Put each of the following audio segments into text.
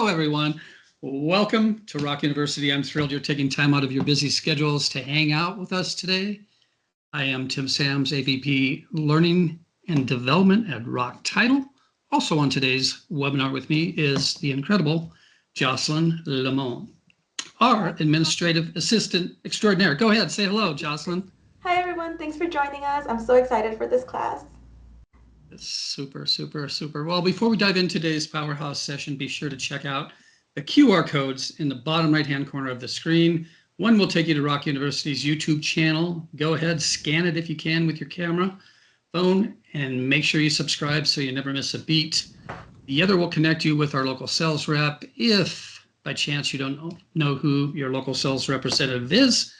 Hello, everyone. Welcome to Rock University. I'm thrilled you're taking time out of your busy schedules to hang out with us today. I am Tim Sams, AVP Learning and Development at Rock Title. Also on today's webinar with me is the incredible Jocelyn Lamont, our administrative assistant extraordinaire. Go ahead, say hello, Jocelyn. Hi, everyone. Thanks for joining us. I'm so excited for this class. Super, super, super. Well, before we dive into today's powerhouse session, be sure to check out the QR codes in the bottom right-hand corner of the screen. One will take you to Rock University's YouTube channel. Go ahead, scan it if you can with your camera, phone, and make sure you subscribe so you never miss a beat. The other will connect you with our local sales rep. If by chance you don't know who your local sales representative is,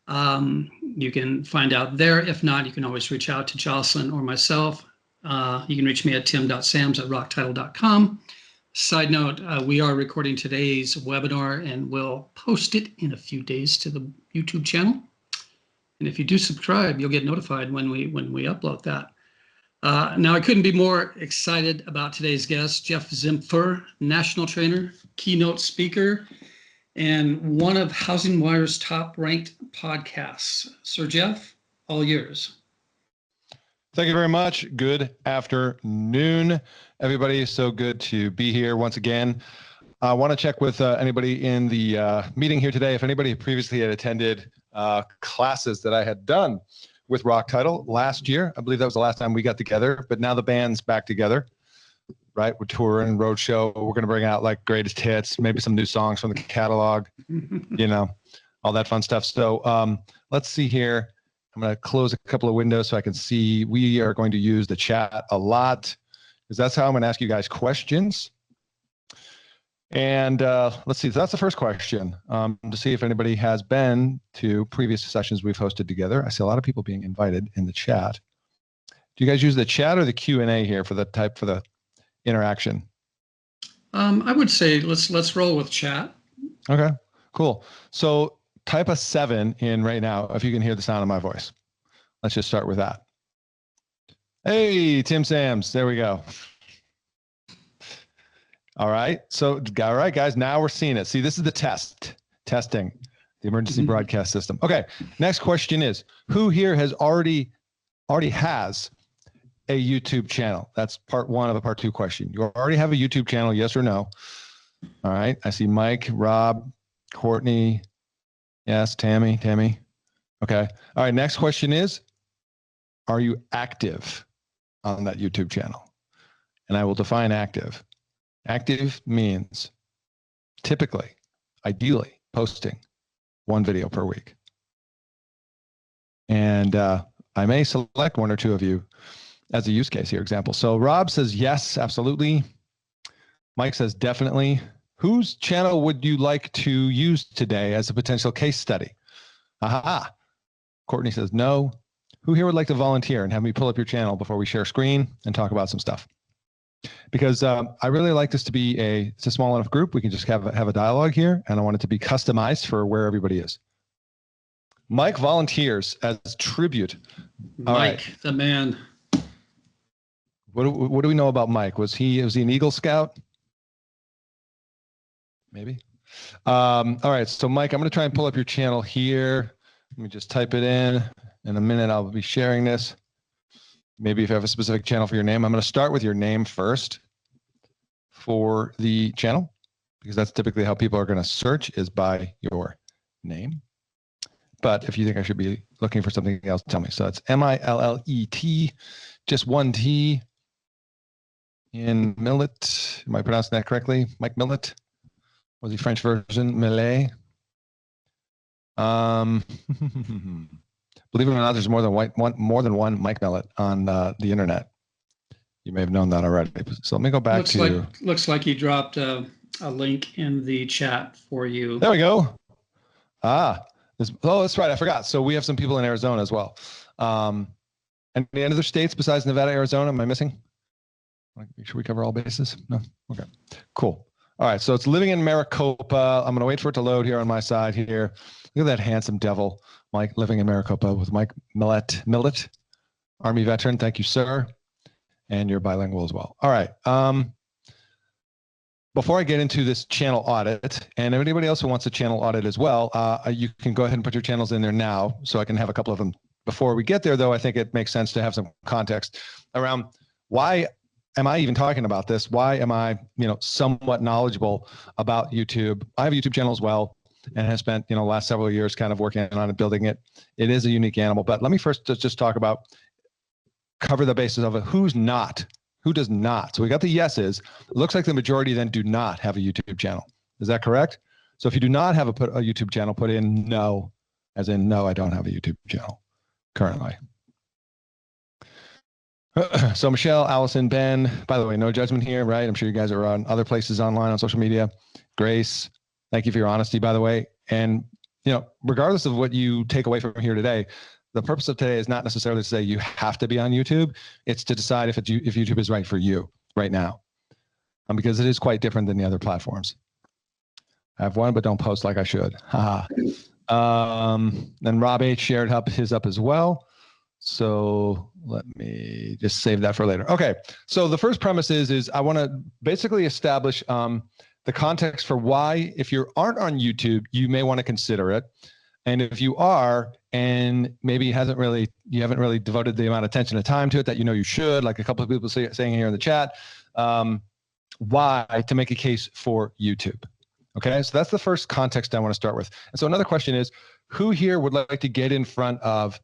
you can find out there. If not, you can always reach out to Jocelyn or myself. You can reach me at tim.sams@rocktitle.com. Side note, we are recording today's webinar and we'll post it in a few days to the YouTube channel. And if you do subscribe, you'll get notified when we upload that. Now, I couldn't be more excited about today's guest, Geoff Zimpfer, national trainer, keynote speaker, and one of Housing Wire's top-ranked podcasts. Sir Geoff, all yours. Thank you very much. Good afternoon, everybody. So good to be here once again. I want to check with anybody in the meeting here today. If anybody previously had attended classes that I had done with Rock Title last year, I believe that was the last time we got together, but now the band's back together, right? We're touring, roadshow. We're going to bring out like greatest hits, maybe some new songs from the catalog, you know, all that fun stuff. So let's see here. I'm going to close a couple of windows so I can see. We are going to use the chat a lot because that's how I'm going to ask you guys questions. And let's see. So that's the first question, to see if anybody has been to previous sessions we've hosted together. I see a lot of people being invited in the chat. Do you guys use the chat or the Q&A here for the interaction? I would say let's roll with chat. Okay, cool. So type a 7 in right now if you can hear the sound of my voice. Let's just start with that. Hey, Tim Sams, there we go. All right, so all right, guys, now we're seeing it. See, this is the testing, the emergency broadcast system. Okay, next question is, who here has already has a YouTube channel? That's part one of a part two question. You already have a YouTube channel, yes or no? All right, I see Mike, Rob, Courtney, yes, Tammy. Okay. All right. Next question is, are you active on that YouTube channel? And I will define active. Active means typically, ideally, posting one video per week. And I may select one or two of you as a use case here, example. So Rob says, yes, absolutely. Mike says, definitely. Whose channel would you like to use today as a potential case study? Aha. Courtney says no. Who here would like to volunteer and have me pull up your channel before we share screen and talk about some stuff? Because I really like this to be it's a small enough group. We can just have a dialogue here, and I want it to be customized for where everybody is. Mike volunteers as tribute. All Mike, right. The man. What do we know about Mike? Was he an Eagle Scout? Maybe. All right. So Mike, I'm going to try and pull up your channel here. Let me just type it in. In a minute, I'll be sharing this. Maybe if you have a specific channel for your name, I'm going to start with your name first for the channel, because that's typically how people are going to search, is by your name. But if you think I should be looking for something else, tell me. So it's M-I-L-L-E-T, just one T in Millet. Am I pronouncing that correctly? Mike Millet? Was the French version Millet? Believe it or not, there's more than one Mike Millet on the internet. You may have known that already. So let me go back looks like he dropped a link in the chat for you. There we go. That's right. I forgot. So we have some people in Arizona as well. Any other states besides Nevada, Arizona? Am I missing? Make sure we cover all bases. No. Okay. Cool. All right, so it's living in Maricopa. I'm going to wait for it to load here on my side here. Look at that handsome devil, Mike, living in Maricopa with Mike Millet, Army veteran. Thank you, sir. And you're bilingual as well. All right. before I get into this channel audit, and anybody else who wants a channel audit as well, you can go ahead and put your channels in there now so I can have a couple of them. Before we get there, though, I think it makes sense to have some context around why am I even talking about this? Why am I, somewhat knowledgeable about YouTube? I have a YouTube channel as well and have spent, the last several years kind of working on it, building it. It is a unique animal, but let me first just talk about, cover the basis of it. Who does not? So we got the yeses. It looks like the majority then do not have a YouTube channel. Is that correct? So if you do not have a YouTube channel, put in no, as in no, I don't have a YouTube channel currently. So Michelle, Allison, Ben, by the way, no judgment here, right? I'm sure you guys are on other places online on social media. Grace, thank you for your honesty, by the way. And, regardless of what you take away from here today, the purpose of today is not necessarily to say you have to be on YouTube. It's to decide if YouTube is right for you right now, because it is quite different than the other platforms. I have one, but don't post like I should. Then Rob H shared his up as well. So let me just save that for later. Okay. So the first premise is I want to basically establish the context for why, if you aren't on YouTube, you may want to consider it. And if you are, and maybe you haven't really devoted the amount of attention and time to it that you should, like a couple of people saying here in the chat, why to make a case for YouTube. Okay, so that's the first context I want to start with. And so another question is, who here would like to get in front of,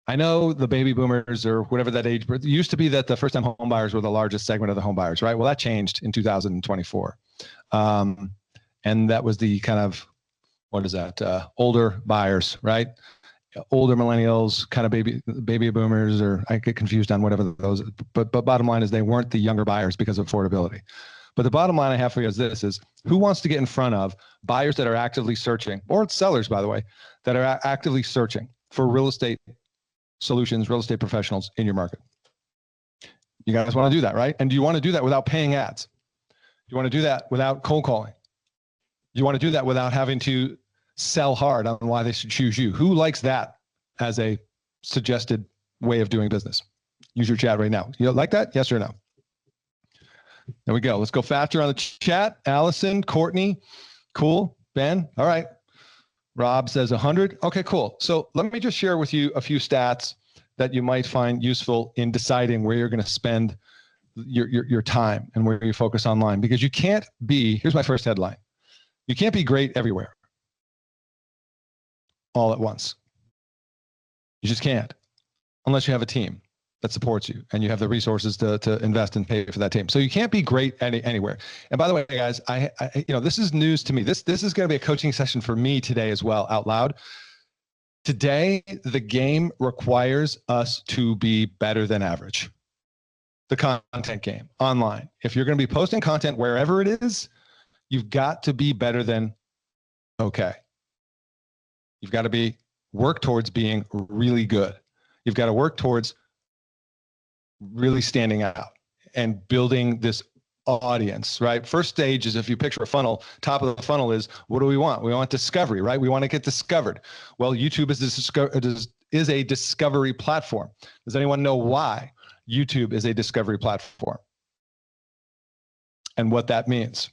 I know the baby boomers or whatever that age, but it used to be that the first-time home buyers were the largest segment of the home buyers, right? Well, that changed in 2024. And that was the kind of, what is that? Older buyers, right? Older millennials, kind of baby boomers, or I get confused on whatever those, but bottom line is they weren't the younger buyers because of affordability. But the bottom line I have for you is this, is who wants to get in front of buyers that are actively searching, or sellers, by the way, that are actively searching for real estate solutions, real estate professionals in your market? You guys want to do that, right? And do you want to do that without paying ads? You want to do that without cold calling? You want to do that without having to sell hard on why they should choose you? Who likes that as a suggested way of doing business? Use your chat right now. You like that? Yes or no? There we go. Let's go faster on the chat. Allison, Courtney, cool. Ben, all right. Rob says 100. Okay, cool. So let me just share with you a few stats that you might find useful in deciding where you're going to spend your time and where you focus online, because you can't be, here's my first headline. You can't be great everywhere all at once. You just can't, unless you have a team that supports you and you have the resources to invest and pay for that team. So you can't be great anywhere. And by the way, guys, I this is news to me. This is going to be a coaching session for me today as well, out loud. Today, the game requires us to be better than average. The content game online. If you're going to be posting content wherever it is, you've got to be better than okay. You've got to work towards being really good. You've got to work towards really standing out and building this audience, right? First stage is, if you picture a funnel, top of the funnel is, what do we want? We want discovery, right? We want to get discovered. Well, YouTube is a discovery platform. Does anyone know why YouTube is a discovery platform and what that means?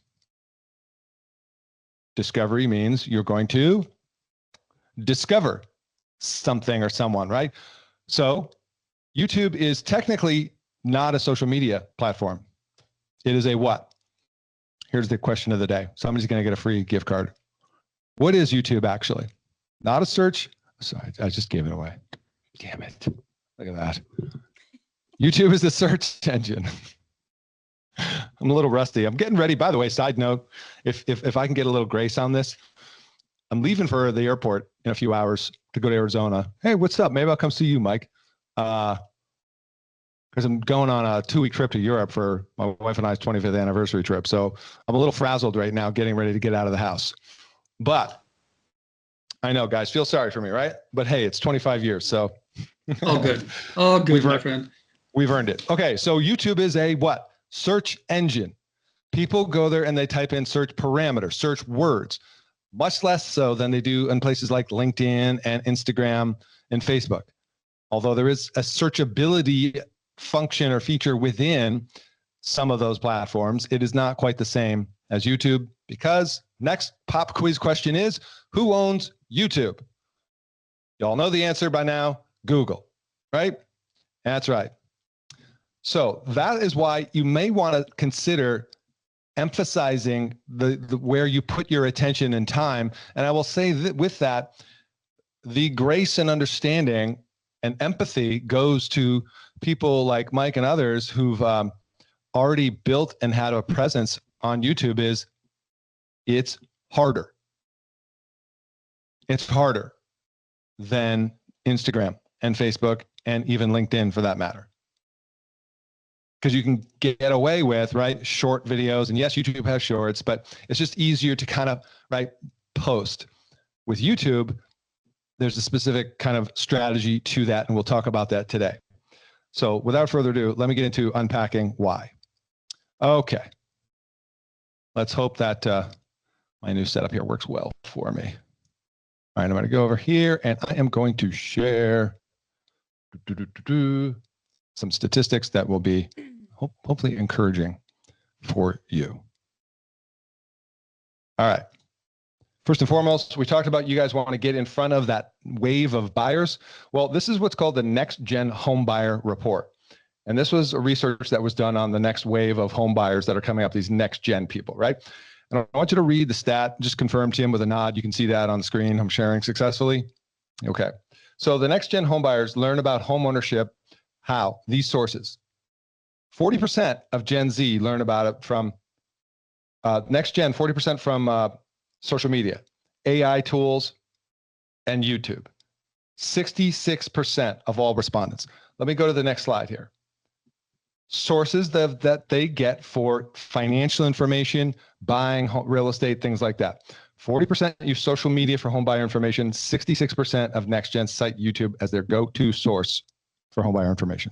Discovery means you're going to discover something or someone, right? So YouTube is technically not a social media platform. It is a what? Here's the question of the day. Somebody's going to get a free gift card. What is YouTube actually? Not a search. Sorry, I just gave it away. Damn it. Look at that. YouTube is the search engine. I'm a little rusty. I'm getting ready. By the way, side note, if I can get a little grace on this, I'm leaving for the airport in a few hours to go to Arizona. Hey, what's up? Maybe I'll come see you, Mike. Because I'm going on a 2-week trip to Europe for my wife and I's 25th anniversary trip. So I'm a little frazzled right now, getting ready to get out of the house. But I know, guys, feel sorry for me, right? But hey, it's 25 years, so. All good. All good, my friend. We've earned it. Okay, so YouTube is a what? Search engine. People go there and they type in search parameters, search words, much less so than they do in places like LinkedIn and Instagram and Facebook. Although there is a searchability function or feature within some of those platforms. It is not quite the same as YouTube, because next pop quiz question is, who owns YouTube? Y'all know the answer by now, Google, right? That's right. So that is why you may want to consider emphasizing the where you put your attention and time. And I will say that with that, the grace and understanding and empathy goes to people like Mike and others who've already built and had a presence on YouTube. It's harder. It's harder than Instagram and Facebook and even LinkedIn for that matter. Because you can get away with, right, short videos. And yes, YouTube has shorts, but it's just easier to kind of, right, post. With YouTube, there's a specific kind of strategy to that, and we'll talk about that today. So without further ado, let me get into unpacking why. Okay. Let's hope that my new setup here works well for me. All right, I'm going to go over here, and I am going to share some statistics that will be hopefully encouraging for you. All right. First and foremost, we talked about you guys want to get in front of that wave of buyers. Well, this is what's called the Next Gen Home Buyer Report. And this was a research that was done on the next wave of home buyers that are coming up, these next gen people, right? And I want you to read the stat, just confirm, Tim, with a nod. You can see that on the screen. I'm sharing successfully. Okay. So the next gen home buyers learn about home ownership. How? These sources. 40% of Gen Z learn about it from next gen, 40% from social media, AI tools, and YouTube. 66% of all respondents. Let me go to the next slide here. Sources that they get for financial information, buying real estate, things like that. 40% use social media for home buyer information. 66% of next gen cite YouTube as their go-to source for home buyer information.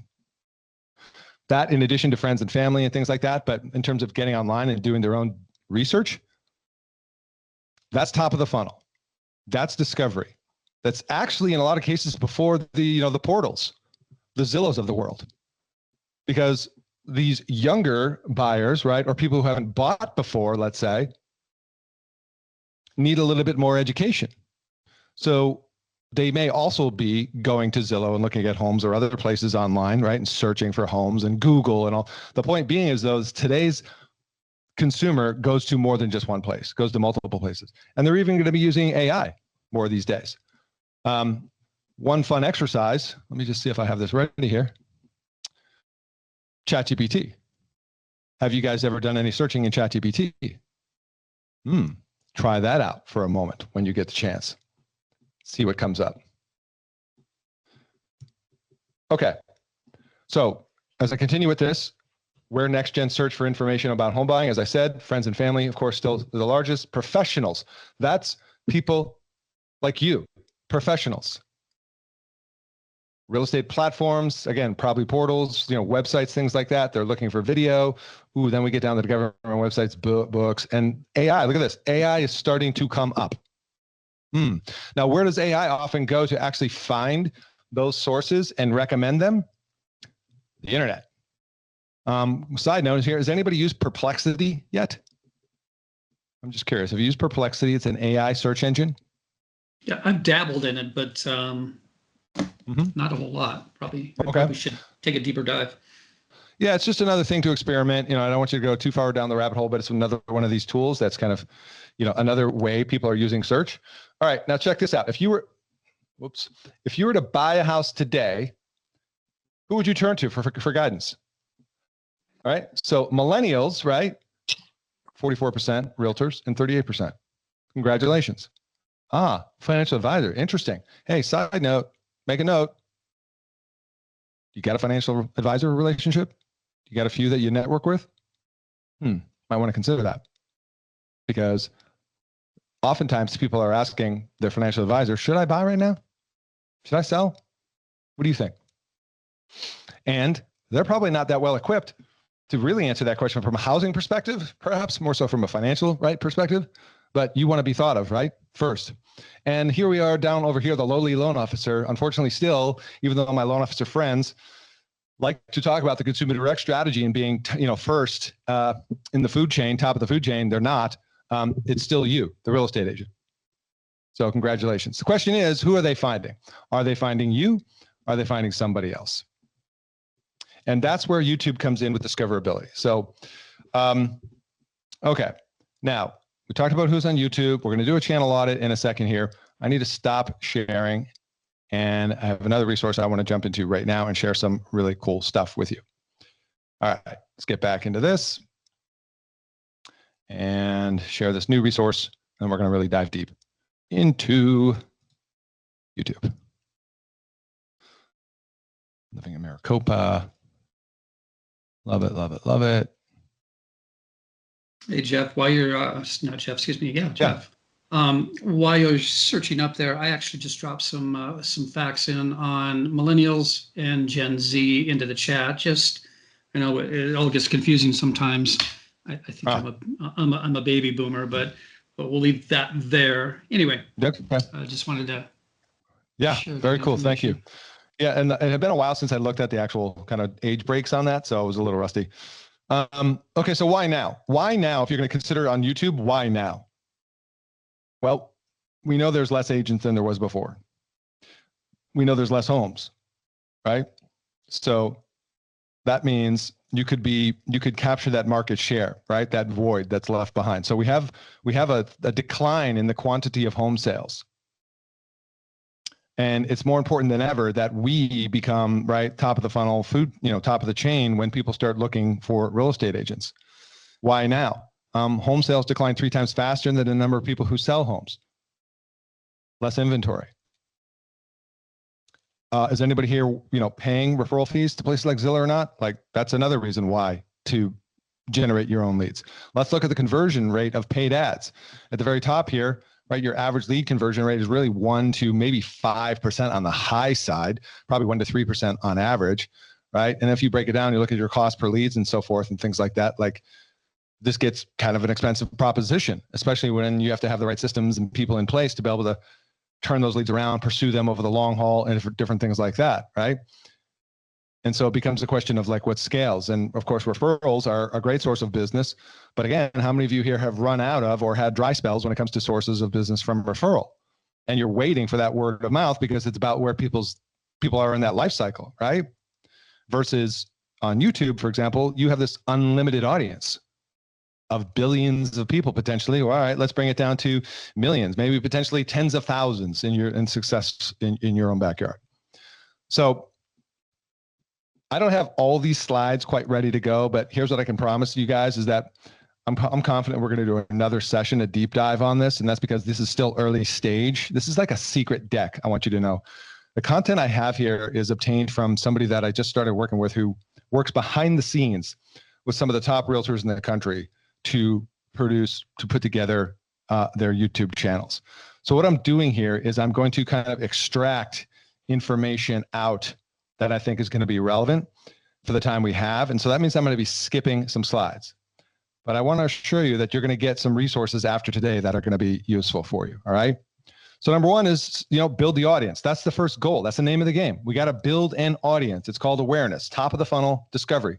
That in addition to friends and family and things like that, but in terms of getting online and doing their own research, that's top of the funnel. That's discovery. That's actually in a lot of cases before the portals, the Zillows of the world. Because these younger buyers, right, or people who haven't bought before, let's say, need a little bit more education. So they may also be going to Zillow and looking at homes or other places online, right, and searching for homes and Google and all. The point being is, though, today's consumer goes to more than just one place, goes to multiple places. And they're even going to be using AI more these days. One fun exercise, let me just see if I have this ready here. ChatGPT. Have you guys ever done any searching in ChatGPT? Try that out for a moment when you get the chance. See what comes up. Okay. So as I continue with this, where next gen search for information about home buying, as I said, friends and family, of course, still the largest. Professionals. That's people like you, professionals. Real estate platforms, again, probably portals, websites, things like that. They're looking for video. Ooh, then we get down to the government websites, books, and AI. Look at this. AI is starting to come up. Now, where does AI often go to actually find those sources and recommend them? The internet. Side note here, has anybody used Perplexity yet? I'm just curious. Have you used Perplexity? It's an AI search engine. Yeah, I've dabbled in it, but not a whole lot. Probably should take a deeper dive. Yeah, it's just another thing to experiment. I don't want you to go too far down the rabbit hole, but it's another one of these tools that's kind of, another way people are using search. All right, now check this out. If you were to buy a house today, who would you turn to for guidance? All right, so millennials, right? 44% realtors and 38%. Congratulations. Financial advisor. Interesting. Hey, side note, make a note. You got a financial advisor relationship? You got a few that you network with? Might want to consider that, because oftentimes people are asking their financial advisor, should I buy right now? Should I sell? What do you think? And they're probably not that well equipped to really answer that question from a housing perspective, perhaps more so from a financial perspective, but you want to be thought of, right? First. And here we are down over here, the lowly loan officer. Unfortunately, still, even though my loan officer friends, like to talk about the consumer direct strategy and being, first in the food chain, top of the food chain. They're not. It's still you, the real estate agent. So congratulations. The question is, who are they finding? Are they finding you? Are they finding somebody else? And that's where YouTube comes in with discoverability. So, okay. Now, we talked about who's on YouTube. We're going to do a channel audit in a second here. I need to stop sharing. And I have another resource I want to jump into right now and share some really cool stuff with you. All right, let's get back into this and share this new resource. And we're going to really dive deep into YouTube. Living in Maricopa. Love it, love it, love it. Hey, Geoff, while you're, not Geoff, excuse me. Yeah, Geoff. While you're searching up there, I actually just dropped some facts in on millennials and Gen Z into the chat. Just, I know it all gets confusing sometimes. I think I'm a baby boomer, but we'll leave that there. Anyway, I just wanted to. Yeah, very cool. Thank you. Yeah, and it had been a while since I looked at the actual kind of age breaks on that, so I was a little rusty. Okay, so why now? Why now? If you're going to consider on YouTube, why now? Well, we know there's less agents than there was before. We know there's less homes, right? So that means you could capture that market share, right? That void that's left behind. So we have a decline in the quantity of home sales. And it's more important than ever that we become, right, top of the funnel, top of the chain when people start looking for real estate agents. Why now? Home sales decline 3 times faster than the number of people who sell homes. Less inventory. Is anybody here, paying referral fees to places like Zillow or not? Like, that's another reason why to generate your own leads. Let's look at the conversion rate of paid ads. At the very top here, right, your average lead conversion rate is really 1 to maybe 5% on the high side, probably 1 to 3% on average, right? And if you break it down, you look at your cost per leads and so forth and things like that, like this gets kind of an expensive proposition, especially when you have to have the right systems and people in place to be able to turn those leads around, pursue them over the long haul and different things like that, right? And so it becomes a question of like what scales. And of course, referrals are a great source of business. But again, how many of you here have run out of or had dry spells when it comes to sources of business from referral? And you're waiting for that word of mouth because it's about where people are in that life cycle, right? Versus on YouTube, for example, you have this unlimited audience of billions of people potentially. Well, all right, let's bring it down to millions, maybe potentially tens of thousands in success in your own backyard. So I don't have all these slides quite ready to go, but here's what I can promise you guys is that I'm confident we're going to do another session, a deep dive on this. And that's because this is still early stage. This is like a secret deck. I want you to know the content I have here is obtained from somebody that I just started working with who works behind the scenes with some of the top realtors in the country to put together their YouTube channels. So what I'm doing here is I'm going to kind of extract information out that I think is going to be relevant for the time we have. And so that means I'm going to be skipping some slides. But I want to assure you that you're going to get some resources after today that are going to be useful for you. All right. So number one is, build the audience. That's the first goal. That's the name of the game. We got to build an audience. It's called awareness, top of the funnel discovery.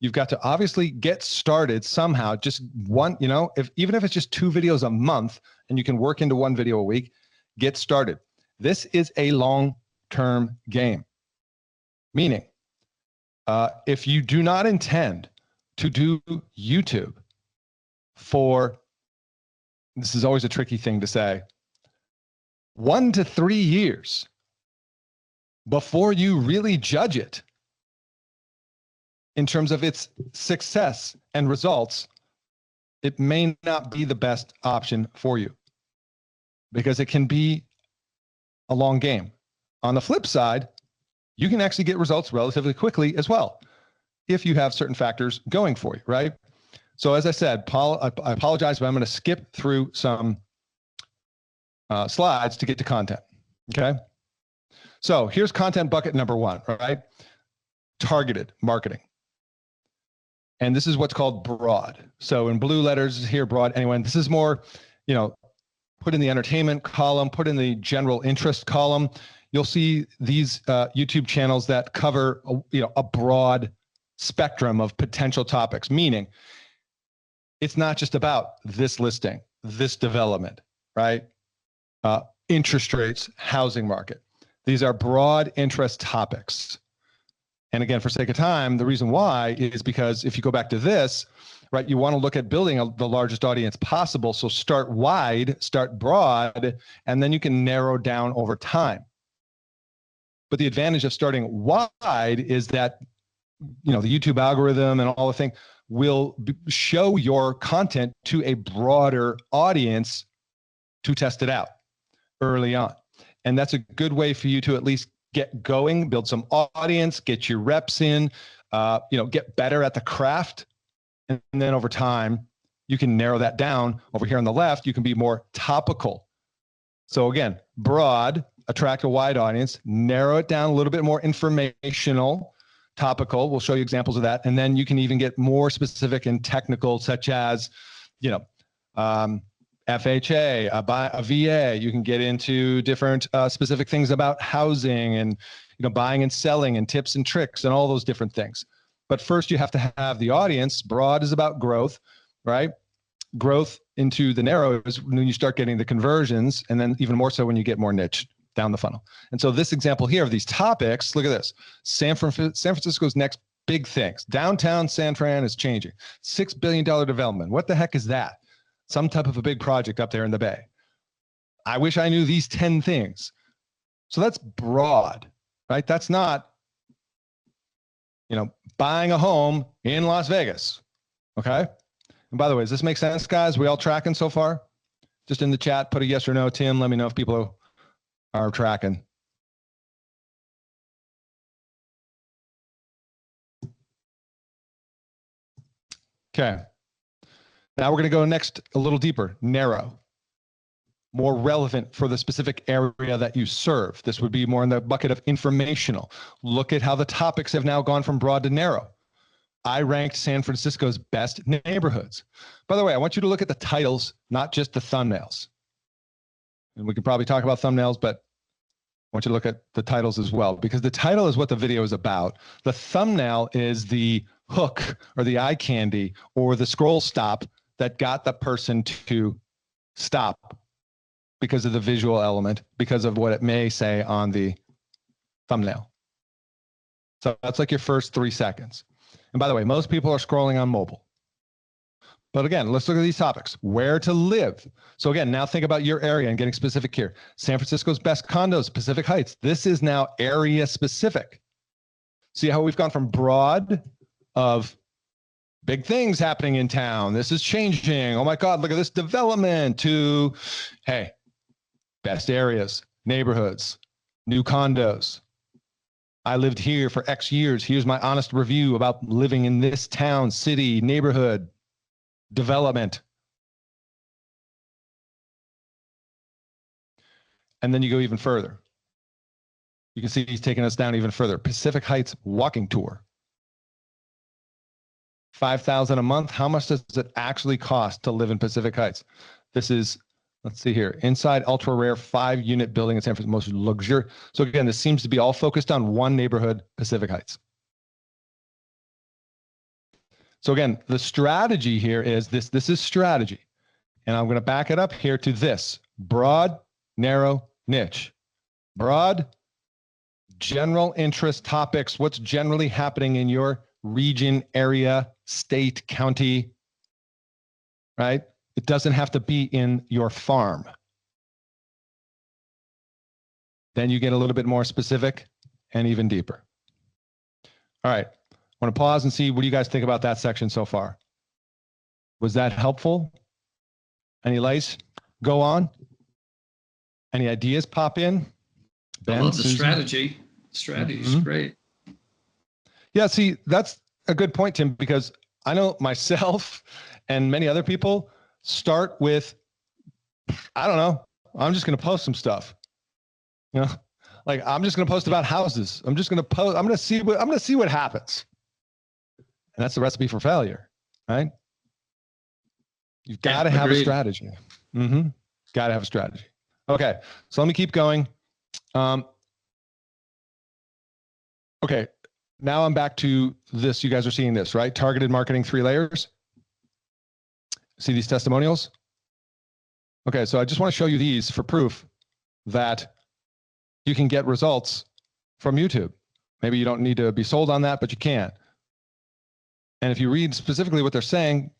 You've got to obviously get started somehow. Just one, even if it's just 2 videos a month and you can work into 1 video a week, get started. This is a long-term game. Meaning, if you do not intend to do YouTube this is always a tricky thing to say, 1 to 3 years before you really judge it in terms of its success and results, it may not be the best option for you because it can be a long game. On the flip side, you can actually get results relatively quickly as well if you have certain factors going for you, right? So as I said, I apologize, but I'm going to skip through some slides to get to content, okay? So here's content bucket number 1, right? Targeted marketing. And this is what's called broad. So in blue letters here, broad, anyway, this is more, put in the entertainment column, put in the general interest column. you'll see these YouTube channels that cover a broad spectrum of potential topics, meaning it's not just about this listing, this development, right? Interest rates, housing market. These are broad interest topics. And again, for sake of time, the reason why is because if you go back to this, right, you want to look at building the largest audience possible. So start wide, start broad, and then you can narrow down over time. But the advantage of starting wide is that, the YouTube algorithm and all the thing will show your content to a broader audience to test it out early on. And that's a good way for you to at least get going, build some audience, get your reps in, get better at the craft. And then over time, you can narrow that down. Over here on the left, you can be more topical. So again, broad, attract a wide audience, narrow it down a little bit more informational, topical. We'll show you examples of that. And then you can even get more specific and technical, such as, FHA, a VA. You can get into different specific things about housing and buying and selling and tips and tricks and all those different things. But first, you have to have the audience. Broad is about growth, right? Growth into the narrow is when you start getting the conversions, and then even more so when you get more niche down the funnel. And so this example here of these topics, look at this. San Francisco's next big things. Downtown San Fran is changing. $6 billion development. What the heck is that? Some type of a big project up there in the Bay. I wish I knew these 10 things. So that's broad, right? That's not, buying a home in Las Vegas. Okay. And by the way, does this make sense, guys? We all tracking so far? Just in the chat, put a yes or no. Tim, let me know if people are tracking. Okay. Now we're going to go next a little deeper, narrow, more relevant for the specific area that you serve. This would be more in the bucket of informational. Look at how the topics have now gone from broad to narrow. I ranked San Francisco's best neighborhoods. By the way, I want you to look at the titles, not just the thumbnails. And we can probably talk about thumbnails, but I want you to look at the titles as well, because the title is what the video is about. The thumbnail is the hook or the eye candy or the scroll stop that got the person to stop because of the visual element, because of what it may say on the thumbnail. So that's like your first 3 seconds. And by the way, most people are scrolling on mobile. But again, let's look at these topics. Where to live. So again, now think about your area and getting specific here. San Francisco's best condos, Pacific Heights. This is now area specific. See how we've gone from broad of big things happening in town. This is changing. Oh my God, look at this development to, hey, best areas, neighborhoods, new condos. I lived here for X years. Here's my honest review about living in this town, city, neighborhood, development. And then you go even further. You can see he's taking us down even further. Pacific Heights walking tour. $5,000 a month. How much does it actually cost to live in Pacific Heights? This is, let's see here, inside ultra rare 5-unit building in San Francisco, most luxurious. So again, this seems to be all focused on one neighborhood, Pacific Heights. So again, the strategy here is this is strategy. And I'm going to back it up here to this: broad, narrow, niche. Broad, general interest topics, what's generally happening in your region, area, state, county, right? It doesn't have to be in your farm. Then you get a little bit more specific and even deeper. All right, I want to pause and see what do you guys think about that section so far? Was that helpful? Any lights go on? Any ideas pop in? Ben, I love the Susan? strategy. Strategy is great. Yeah, see, that's a good point, Tim, because I know myself and many other people start with, I don't know, I'm just going to post some stuff. You know, like I'm just going to post about houses. I'm just going to post, I'm going to see what happens. And that's the recipe for failure, right? You've got to have a strategy. Got to have a strategy. Okay, so let me keep going. Okay, now I'm back to this. You guys are seeing this, right? Targeted marketing, 3 layers. See these testimonials? Okay, so I just want to show you these for proof that you can get results from YouTube. Maybe you don't need to be sold on that, but you can. And if you read specifically what they're saying,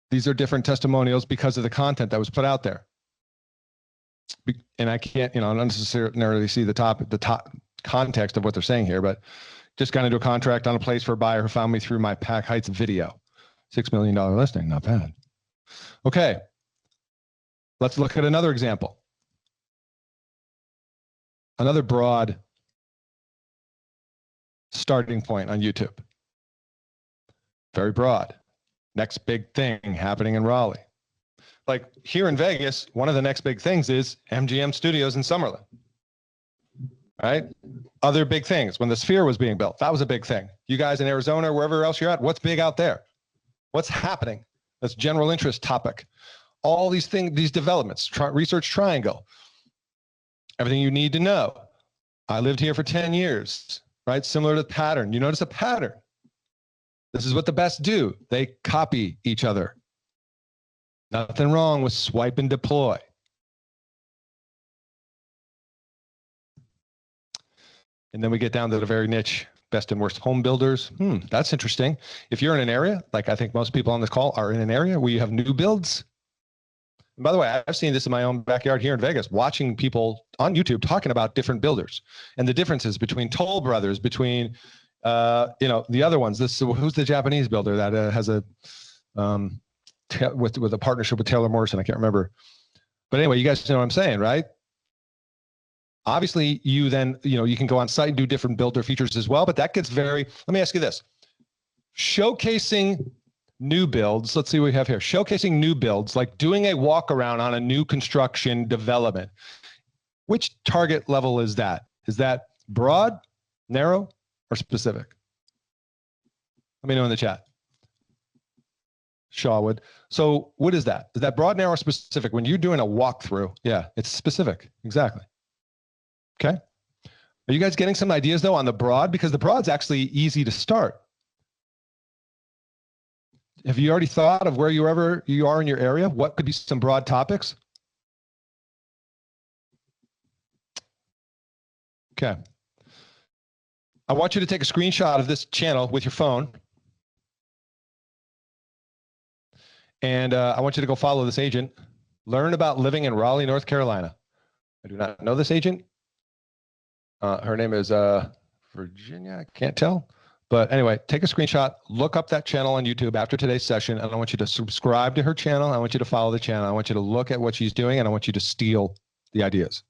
these are different testimonials because of the content that was put out there. And I can't, not necessarily see the top context of what they're saying here, but just got into a contract on a place for a buyer who found me through my Pack Heights video. $6 million listing, not bad. Okay, let's look at another example. Another broad starting point on YouTube. Very broad. Next big thing happening in Raleigh. Like here in Vegas, one of the next big things is MGM Studios in Summerlin. Right? Other big things. When the Sphere was being built, that was a big thing. You guys in Arizona, wherever else you're at, what's big out there? What's happening? That's general interest topic. All these things, these developments, research triangle, everything you need to know. I lived here for 10 years, right? Similar to the pattern. You notice a pattern. This is what the best do. They copy each other. Nothing wrong with swipe and deploy. And then we get down to the very niche, best and worst home builders. That's interesting. If you're in an area, like I think most people on this call are in an area where you have new builds. And by the way, I've seen this in my own backyard here in Vegas, watching people on YouTube talking about different builders and the differences between Toll Brothers, between, the other ones. Who's the Japanese builder that has a, with a partnership with Taylor Morrison? I can't remember. But anyway, you guys know what I'm saying, right? Obviously, you then, you can go on site and do different builder features as well, but that gets let me ask you this. Showcasing new builds, let's see what we have here. Showcasing new builds, like doing a walk around on a new construction development. Which target level is that? Is that broad, narrow, or specific? Let me know in the chat. Shawwood. So what is that? Is that broad, narrow, or specific? When you're doing a walkthrough, yeah, it's specific. Exactly. Okay. Are you guys getting some ideas though on the broad? Because the broad's actually easy to start. Have you already thought of where you are in your area? What could be some broad topics? Okay. I want you to take a screenshot of this channel with your phone. And I want you to go follow this agent. Learn about living in Raleigh, North Carolina. I do not know this agent. Her name is Virginia. I can't tell. But anyway, take a screenshot, look up that channel on YouTube after today's session, and I want you to subscribe to her channel. I want you to follow the channel. I want you to look at what she's doing, and I want you to steal the ideas.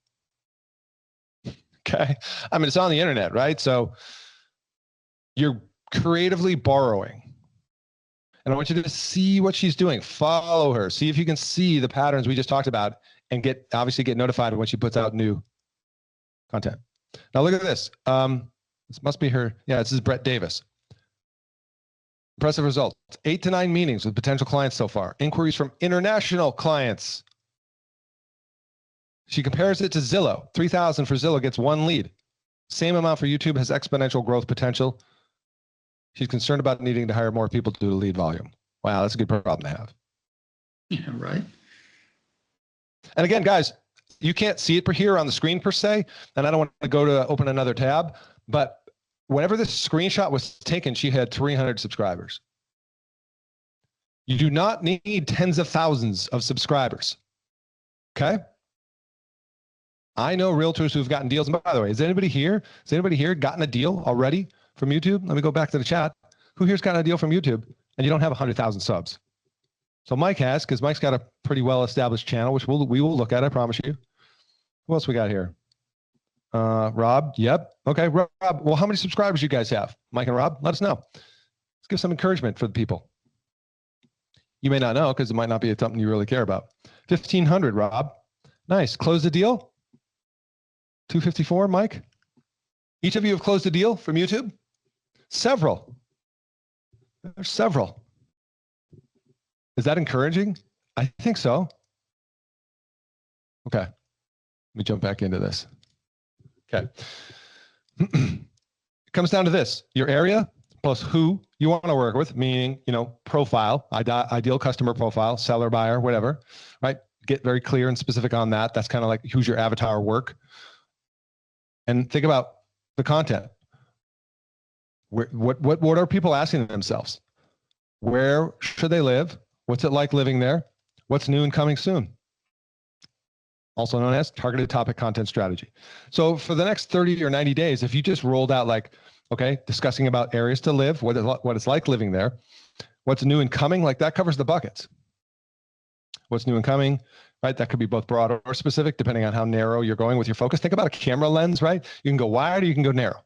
Okay? I mean, it's on the internet, right? So you're creatively borrowing. And I want you to see what she's doing. Follow her. See if you can see the patterns we just talked about and obviously get notified when she puts out new content. Now look at this. This must be her. Yeah, this is Brett Davis. Impressive results. 8 to 9 meetings with potential clients so far. Inquiries from international clients. She compares it to Zillow. 3,000 for Zillow gets 1 lead. Same amount for YouTube, has exponential growth potential. She's concerned about needing to hire more people to do the lead volume. Wow, that's a good problem to have. Yeah, right. And again, guys, you can't see it here on the screen per se, and I don't want to go to open another tab, but whenever this screenshot was taken, she had 300 subscribers. You do not need tens of thousands of subscribers, okay? I know realtors who've gotten deals. And by the way, has anybody here gotten a deal already from YouTube? Let me go back to the chat. Who here's gotten a deal from YouTube and you don't have 100,000 subs? So Mike has, because Mike's got a pretty well-established channel, which we will look at, I promise you. Who else we got here? Rob, yep. Okay, Rob, well, how many subscribers you guys have? Mike and Rob, let us know. Let's give some encouragement for the people. You may not know because it might not be something you really care about. 1,500, Rob. Nice. Close the deal? 254, Mike? Each of you have closed a deal from YouTube? Several. There's several. Is that encouraging? I think so. Okay. Let me jump back into this. Okay. It comes down to this: your area plus who you want to work with, meaning, profile, ideal customer profile, seller, buyer, whatever, right? Get very clear and specific on that. That's kind of like who's your avatar work. And think about the content. What are people asking themselves? Where should they live? What's it like living there? What's new and coming soon? Also known as targeted topic content strategy. So for the next 30 or 90 days, if you just rolled out like, okay, discussing about areas to live, what it's like living there, what's new and coming, like that covers the buckets. What's new and coming, right? That could be both broad or specific, depending on how narrow you're going with your focus. Think about a camera lens, right? You can go wide or you can go narrow.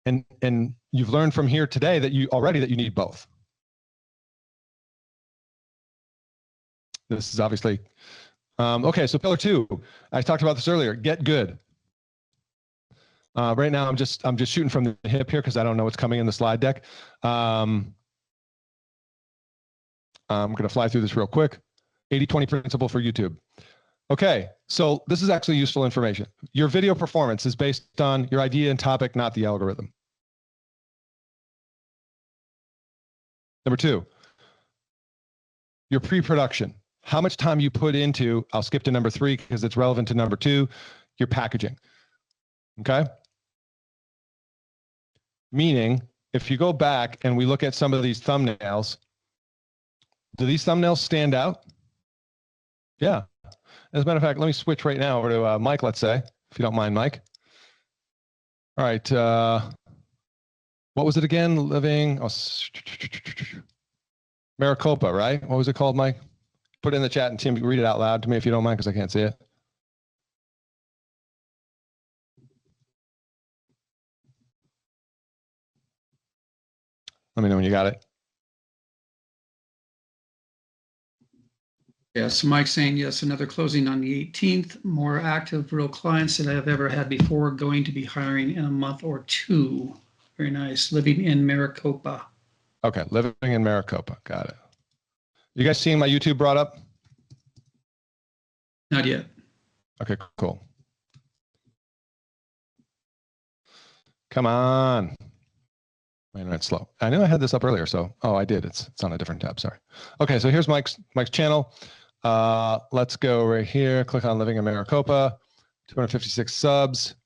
And you've learned from here today that you need both. This is obviously, okay, so pillar 2, I talked about this earlier, get good. Right now, I'm just shooting from the hip here because I don't know what's coming in the slide deck. I'm going to fly through this real quick. 80-20 principle for YouTube. Okay, so this is actually useful information. Your video performance is based on your idea and topic, not the algorithm. Number 2, your pre-production. How much time you put into, I'll skip to number 3 because it's relevant to number 2, your packaging. Okay? Meaning, if you go back and we look at some of these thumbnails, do these thumbnails stand out? Yeah. As a matter of fact, let me switch right now over to Mike, let's say, if you don't mind, Mike. All right. What was it again? Living Maricopa, right? What was it called, Mike? Put it in the chat and Tim, read it out loud to me if you don't mind, because I can't see it. Let me know when you got it. Yes, Mike's saying yes, another closing on the 18th, more active real clients than I've ever had before, going to be hiring in a month or 2. Very nice. Living in Maricopa. Okay, living in Maricopa. Got it. You guys seeing my YouTube brought up? Not yet. Okay, cool. Come on. My internet's slow. I knew I had this up earlier, so I did. It's on a different tab. Sorry. Okay, so here's Mike's channel. Let's go right here. Click on Living in Maricopa. 256 subs.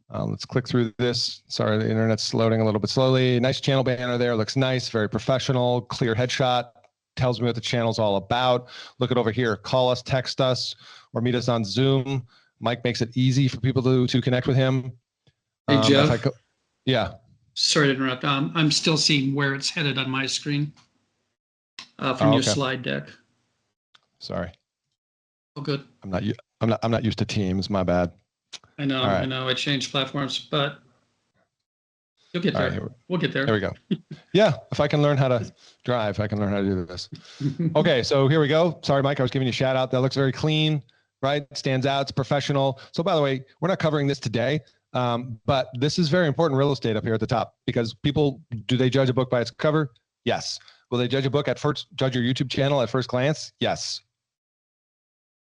Let's click through this. Sorry, the internet's loading a little bit slowly. Nice channel banner there. Looks nice. Very professional. Clear headshot. Tells me what the channel's all about. Look at over here. Call us, text us, or meet us on Zoom. Mike makes it easy for people to connect with him. Hey, Geoff. Yeah. Sorry to interrupt. I'm still seeing where it's headed on my screen from your slide deck. Sorry. Oh, good. I'm not used to Teams. My bad. I know. Right. I know. I changed platforms, but you'll get there. Right, we'll get there. There we go. Yeah. If I can learn how to drive, I can learn how to do this. Okay. So here we go. Sorry, Mike. I was giving you a shout out. That looks very clean, right? Stands out. It's professional. So by the way, we're not covering this today. But this is very important real estate up here at the top, because people, do they judge a book by its cover? Yes. Will they judge a book judge your YouTube channel at first glance? Yes.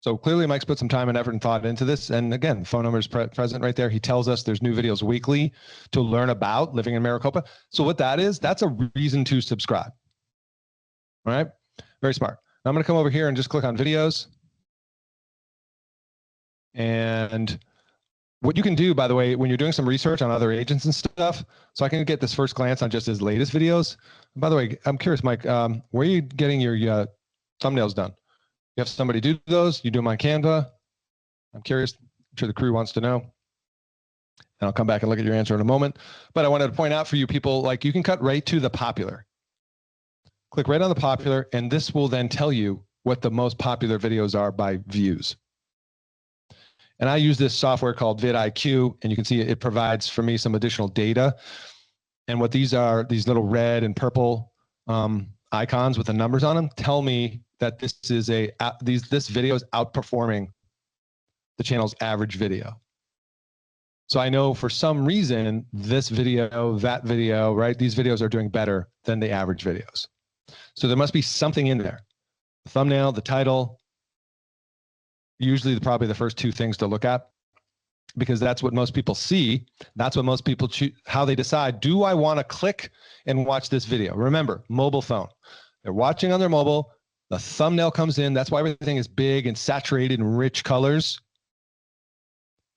So clearly Mike's put some time and effort and thought into this. And again, phone number is present right there. He tells us there's new videos weekly to learn about living in Maricopa. So what that is, that's a reason to subscribe. All right. Very smart. Now I'm going to come over here and just click on videos. And what you can do, by the way, when you're doing some research on other agents and stuff, so I can get this first glance on just his latest videos. And by the way, I'm curious, Mike, where are you getting your thumbnails done? You have somebody do those? You do them on Canva? I'm curious. I'm sure the crew wants to know. And I'll come back and look at your answer in a moment. But I wanted to point out for you people, like, you can cut right to the popular. Click right on the popular, and this will then tell you what the most popular videos are by views. And I use this software called vidIQ, and you can see it provides for me some additional data. And what these are, these little red and purple icons with the numbers on them, tell me that this video is outperforming the channel's average video. So I know for some reason, this video, that video, right? These videos are doing better than the average videos. So there must be something in there. The thumbnail, the title, usually probably the first 2 things to look at. because that's what most people see. That's what most people choose, how they decide, do I want to click and watch this video? Remember, mobile phone. They're watching on their mobile. The thumbnail comes in. That's why everything is big and saturated in rich colors.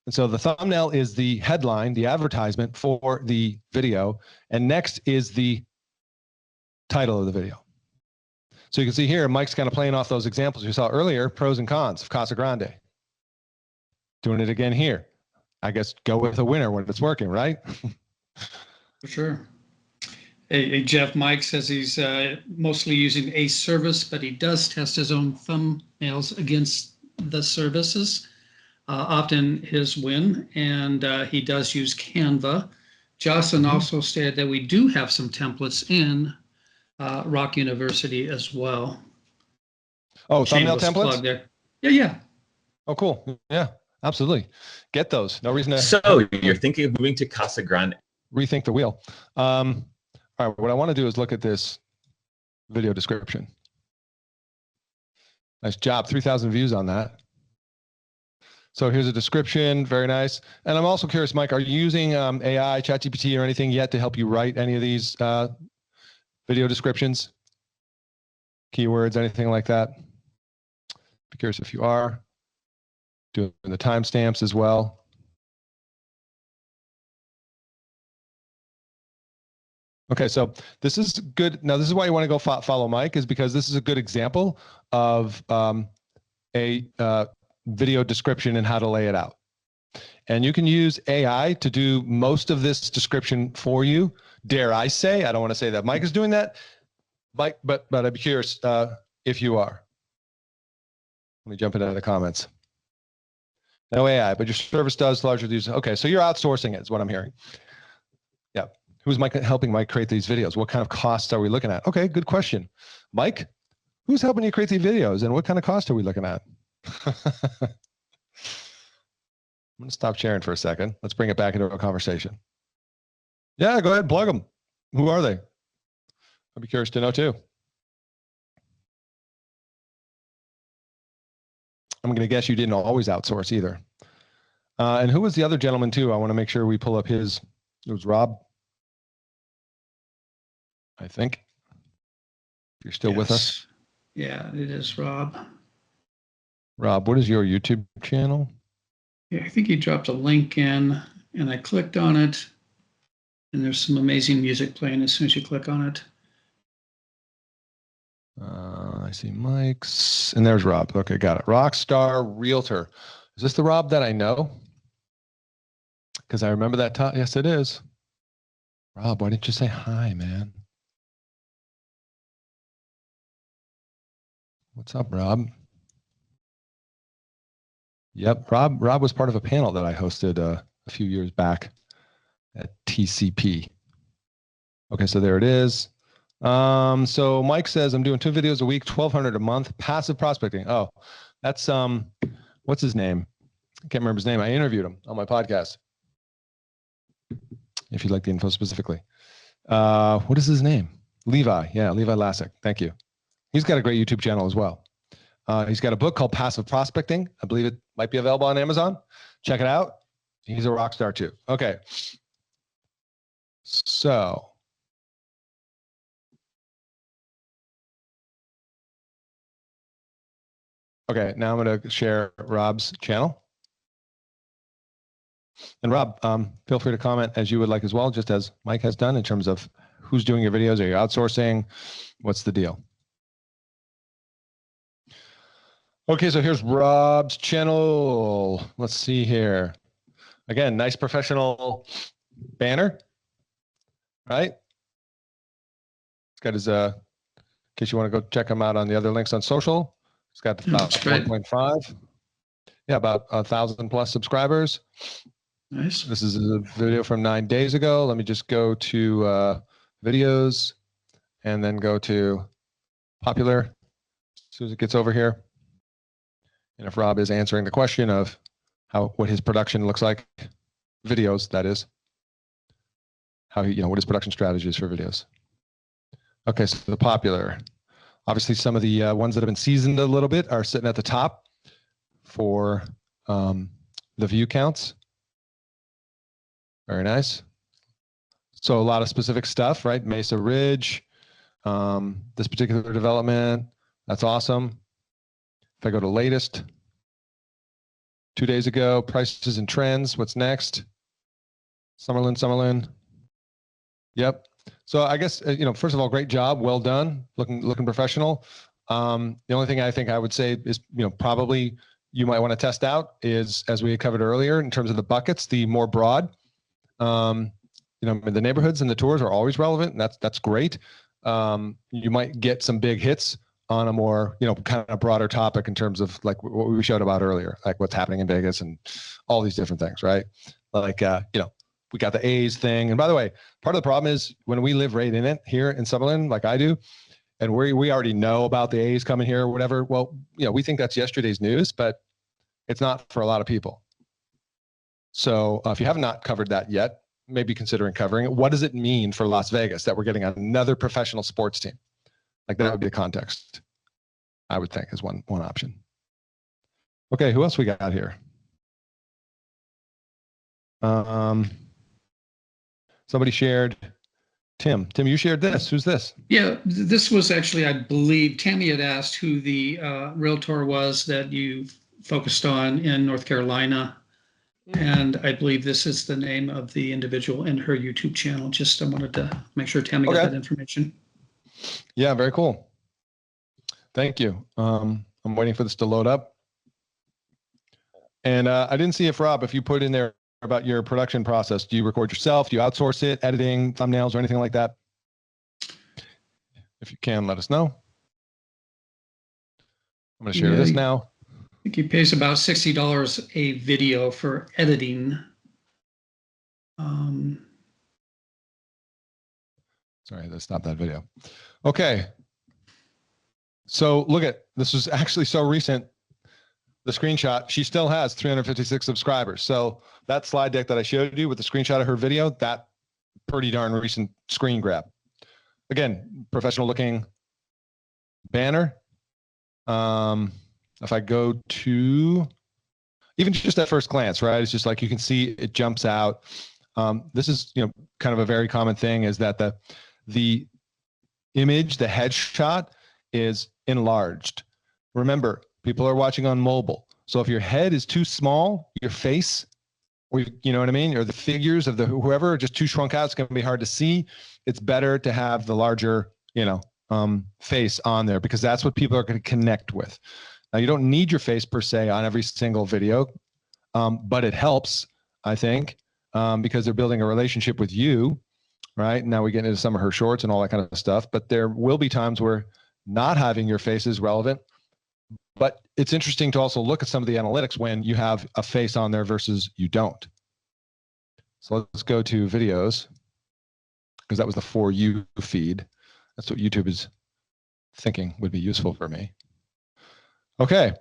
And so the thumbnail is the headline, the advertisement for the video. And next is the title of the video. So you can see here, Mike's kind of playing off those examples you saw earlier, pros and cons of Casa Grande. Doing it again here. I guess go with a winner when it's working, right? For sure. Hey, Jeff, Mike says he's mostly using a service, but he does test his own thumbnails against the services. Often his win, and he does use Canva. Jocelyn also stated that we do have some templates in Rock University as well. Oh, thumbnail Shameless templates? plug there. Yeah. Oh, cool. Yeah, absolutely. Get those. No reason to. So you're thinking of moving to Casa Grande. Rethink the wheel. All right, what I want to do is look at this video description. Nice job, 3,000 views on that. So here's a description, very nice. And I'm also curious, Mike, are you using AI, ChatGPT or anything yet to help you write any of these video descriptions? Keywords, anything like that? Be curious if you are. Doing the timestamps as well. Okay, so this is good. Now, this is why you want to go follow Mike, is because this is a good example of a video description and how to lay it out. And you can use AI to do most of this description for you. Dare I say, I don't want to say that Mike is doing that, Mike, but I'd be curious if you are. Let me jump into the comments. No AI, but your service does larger use. Okay, so you're outsourcing it is what I'm hearing. Yeah. Who's helping Mike create these videos? What kind of costs are we looking at? Okay, good question. Mike, who's helping you create these videos and what kind of cost are we looking at? I'm going to stop sharing for a second. Let's bring it back into a conversation. Yeah, go ahead, plug them. Who are they? I'd be curious to know too. I'm going to guess you didn't always outsource either. And who was the other gentleman too? I want to make sure we pull up his. It was Rob, I think. If you're still with us. Yeah, it is Rob. Rob, what is your YouTube channel? Yeah, I think he dropped a link in, and I clicked on it, and there's some amazing music playing as soon as you click on it. I see Mike's, and there's Rob. Okay, got it. Rockstar Realtor. Is this the Rob that I know? Because I remember that time. Yes, it is. Rob, why didn't you say hi, man? What's up, Rob? Yep, Rob was part of a panel that I hosted a few years back at TCP. Okay, so there it is. So Mike says, I'm doing 2 videos a week, 1,200 a month, passive prospecting. Oh, that's, what's his name? I can't remember his name. I interviewed him on my podcast. If you'd like the info specifically. What is his name? Levi. Yeah, Levi Lassick. Thank you. He's got a great YouTube channel as well. He's got a book called Passive Prospecting. I believe it might be available on Amazon. Check it out. He's a rock star too. Okay. So. Okay, now I'm going to share Rob's channel. And Rob, feel free to comment as you would like as well, just as Mike has done in terms of who's doing your videos. Are you outsourcing? What's the deal? Okay, so here's Rob's channel. Let's see here. Again, nice professional banner, right? It's got his, in case you want to go check him out on the other links on social. It's got about 1.5. Yeah, about 1,000+ subscribers. Nice. This is a video from 9 days ago. Let me just go to videos and then go to popular as soon as it gets over here. And if Rob is answering the question of what his production looks like, videos, that is, how he, what his production strategy is for videos. Okay, so the popular. Obviously, some of the ones that have been seasoned a little bit are sitting at the top for the view counts. Very nice. So a lot of specific stuff, right? Mesa Ridge, this particular development. That's awesome. If I go to latest, 2 days ago, prices and trends. What's next? Summerlin. Yep. So I guess, first of all, great job. Well done. Looking professional. The only thing I think I would say is, probably you might want to test out is, as we covered earlier, in terms of the buckets, the more broad. The neighborhoods and the tours are always relevant, and that's great. You might get some big hits on a more, kind of broader topic in terms of like what we showed about earlier, like what's happening in Vegas and all these different things, right? Like, we got the A's thing. And by the way, part of the problem is when we live right in it here in Summerlin, like I do, and we already know about the A's coming here or whatever. Well, we think that's yesterday's news, but it's not for a lot of people. So if you have not covered that yet, maybe considering covering it. What does it mean for Las Vegas that we're getting another professional sports team? Like that would be the context, I would think, is one option. Okay, who else we got here? Somebody shared. Tim, you shared this. Who's this? Yeah, this was actually, I believe, Tammy had asked who the realtor was that you focused on in North Carolina. And I believe this is the name of the individual in her YouTube channel. Just I wanted to make sure Tammy got that information. Yeah, very cool. Thank you. I'm waiting for this to load up. And I didn't see if you put in there about your production process. Do you record yourself? Do you outsource it, editing, thumbnails, or anything like that? If you can, let us know. I'm going to share this now. I think he pays about $60 a video for editing. Sorry, let's stop that video. Okay. So look at, this was actually so recent. The screenshot, she still has 356 subscribers. So that slide deck that I showed you with the screenshot of her video, that pretty darn recent screen grab. Again, professional looking banner. If I go to even just at first glance, right? It's just like you can see it jumps out. This is, kind of a very common thing is that the image, the headshot is enlarged. Remember, people are watching on mobile. So if your head is too small, your face, or you know what I mean? Or the figures of whoever are just too shrunk out, it's going to be hard to see. It's better to have the larger, face on there because that's what people are going to connect with. Now, you don't need your face per se on every single video, but it helps, I think, because they're building a relationship with you, right? Now we get into some of her shorts and all that kind of stuff, but there will be times where not having your face is relevant. But it's interesting to also look at some of the analytics when you have a face on there versus you don't. So let's go to videos because that was the For You feed. That's what YouTube is thinking would be useful for me. Okay.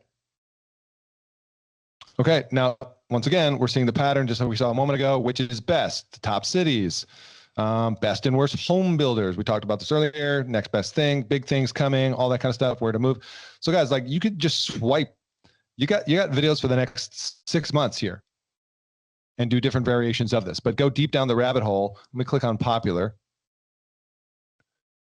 Now, once again, we're seeing the pattern just like we saw a moment ago, which is best, top cities, best and worst home builders. We talked about this earlier, next best thing, big things coming, all that kind of stuff, where to move. So guys, like you could just swipe, you got videos for the next 6 months here and do different variations of this, but go deep down the rabbit hole. Let me click on popular.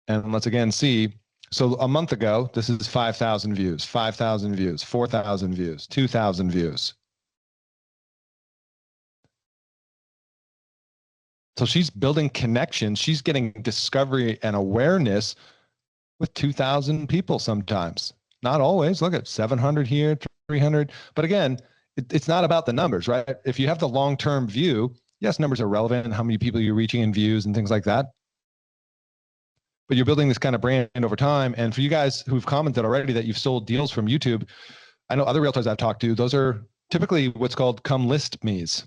And let's again see. So a month ago, this is 5,000 views, 5,000 views, 4,000 views, 2,000 views. So she's building connections. She's getting discovery and awareness with 2,000 people sometimes. Not always. Look at 700 here, 300. But again, it's not about the numbers, right? If you have the long-term view, yes, numbers are relevant, how many people you're reaching in views and things like that. But you're building this kind of brand over time. And for you guys who've commented already that you've sold deals from YouTube, I know other realtors I've talked to, those are typically what's called come list me's.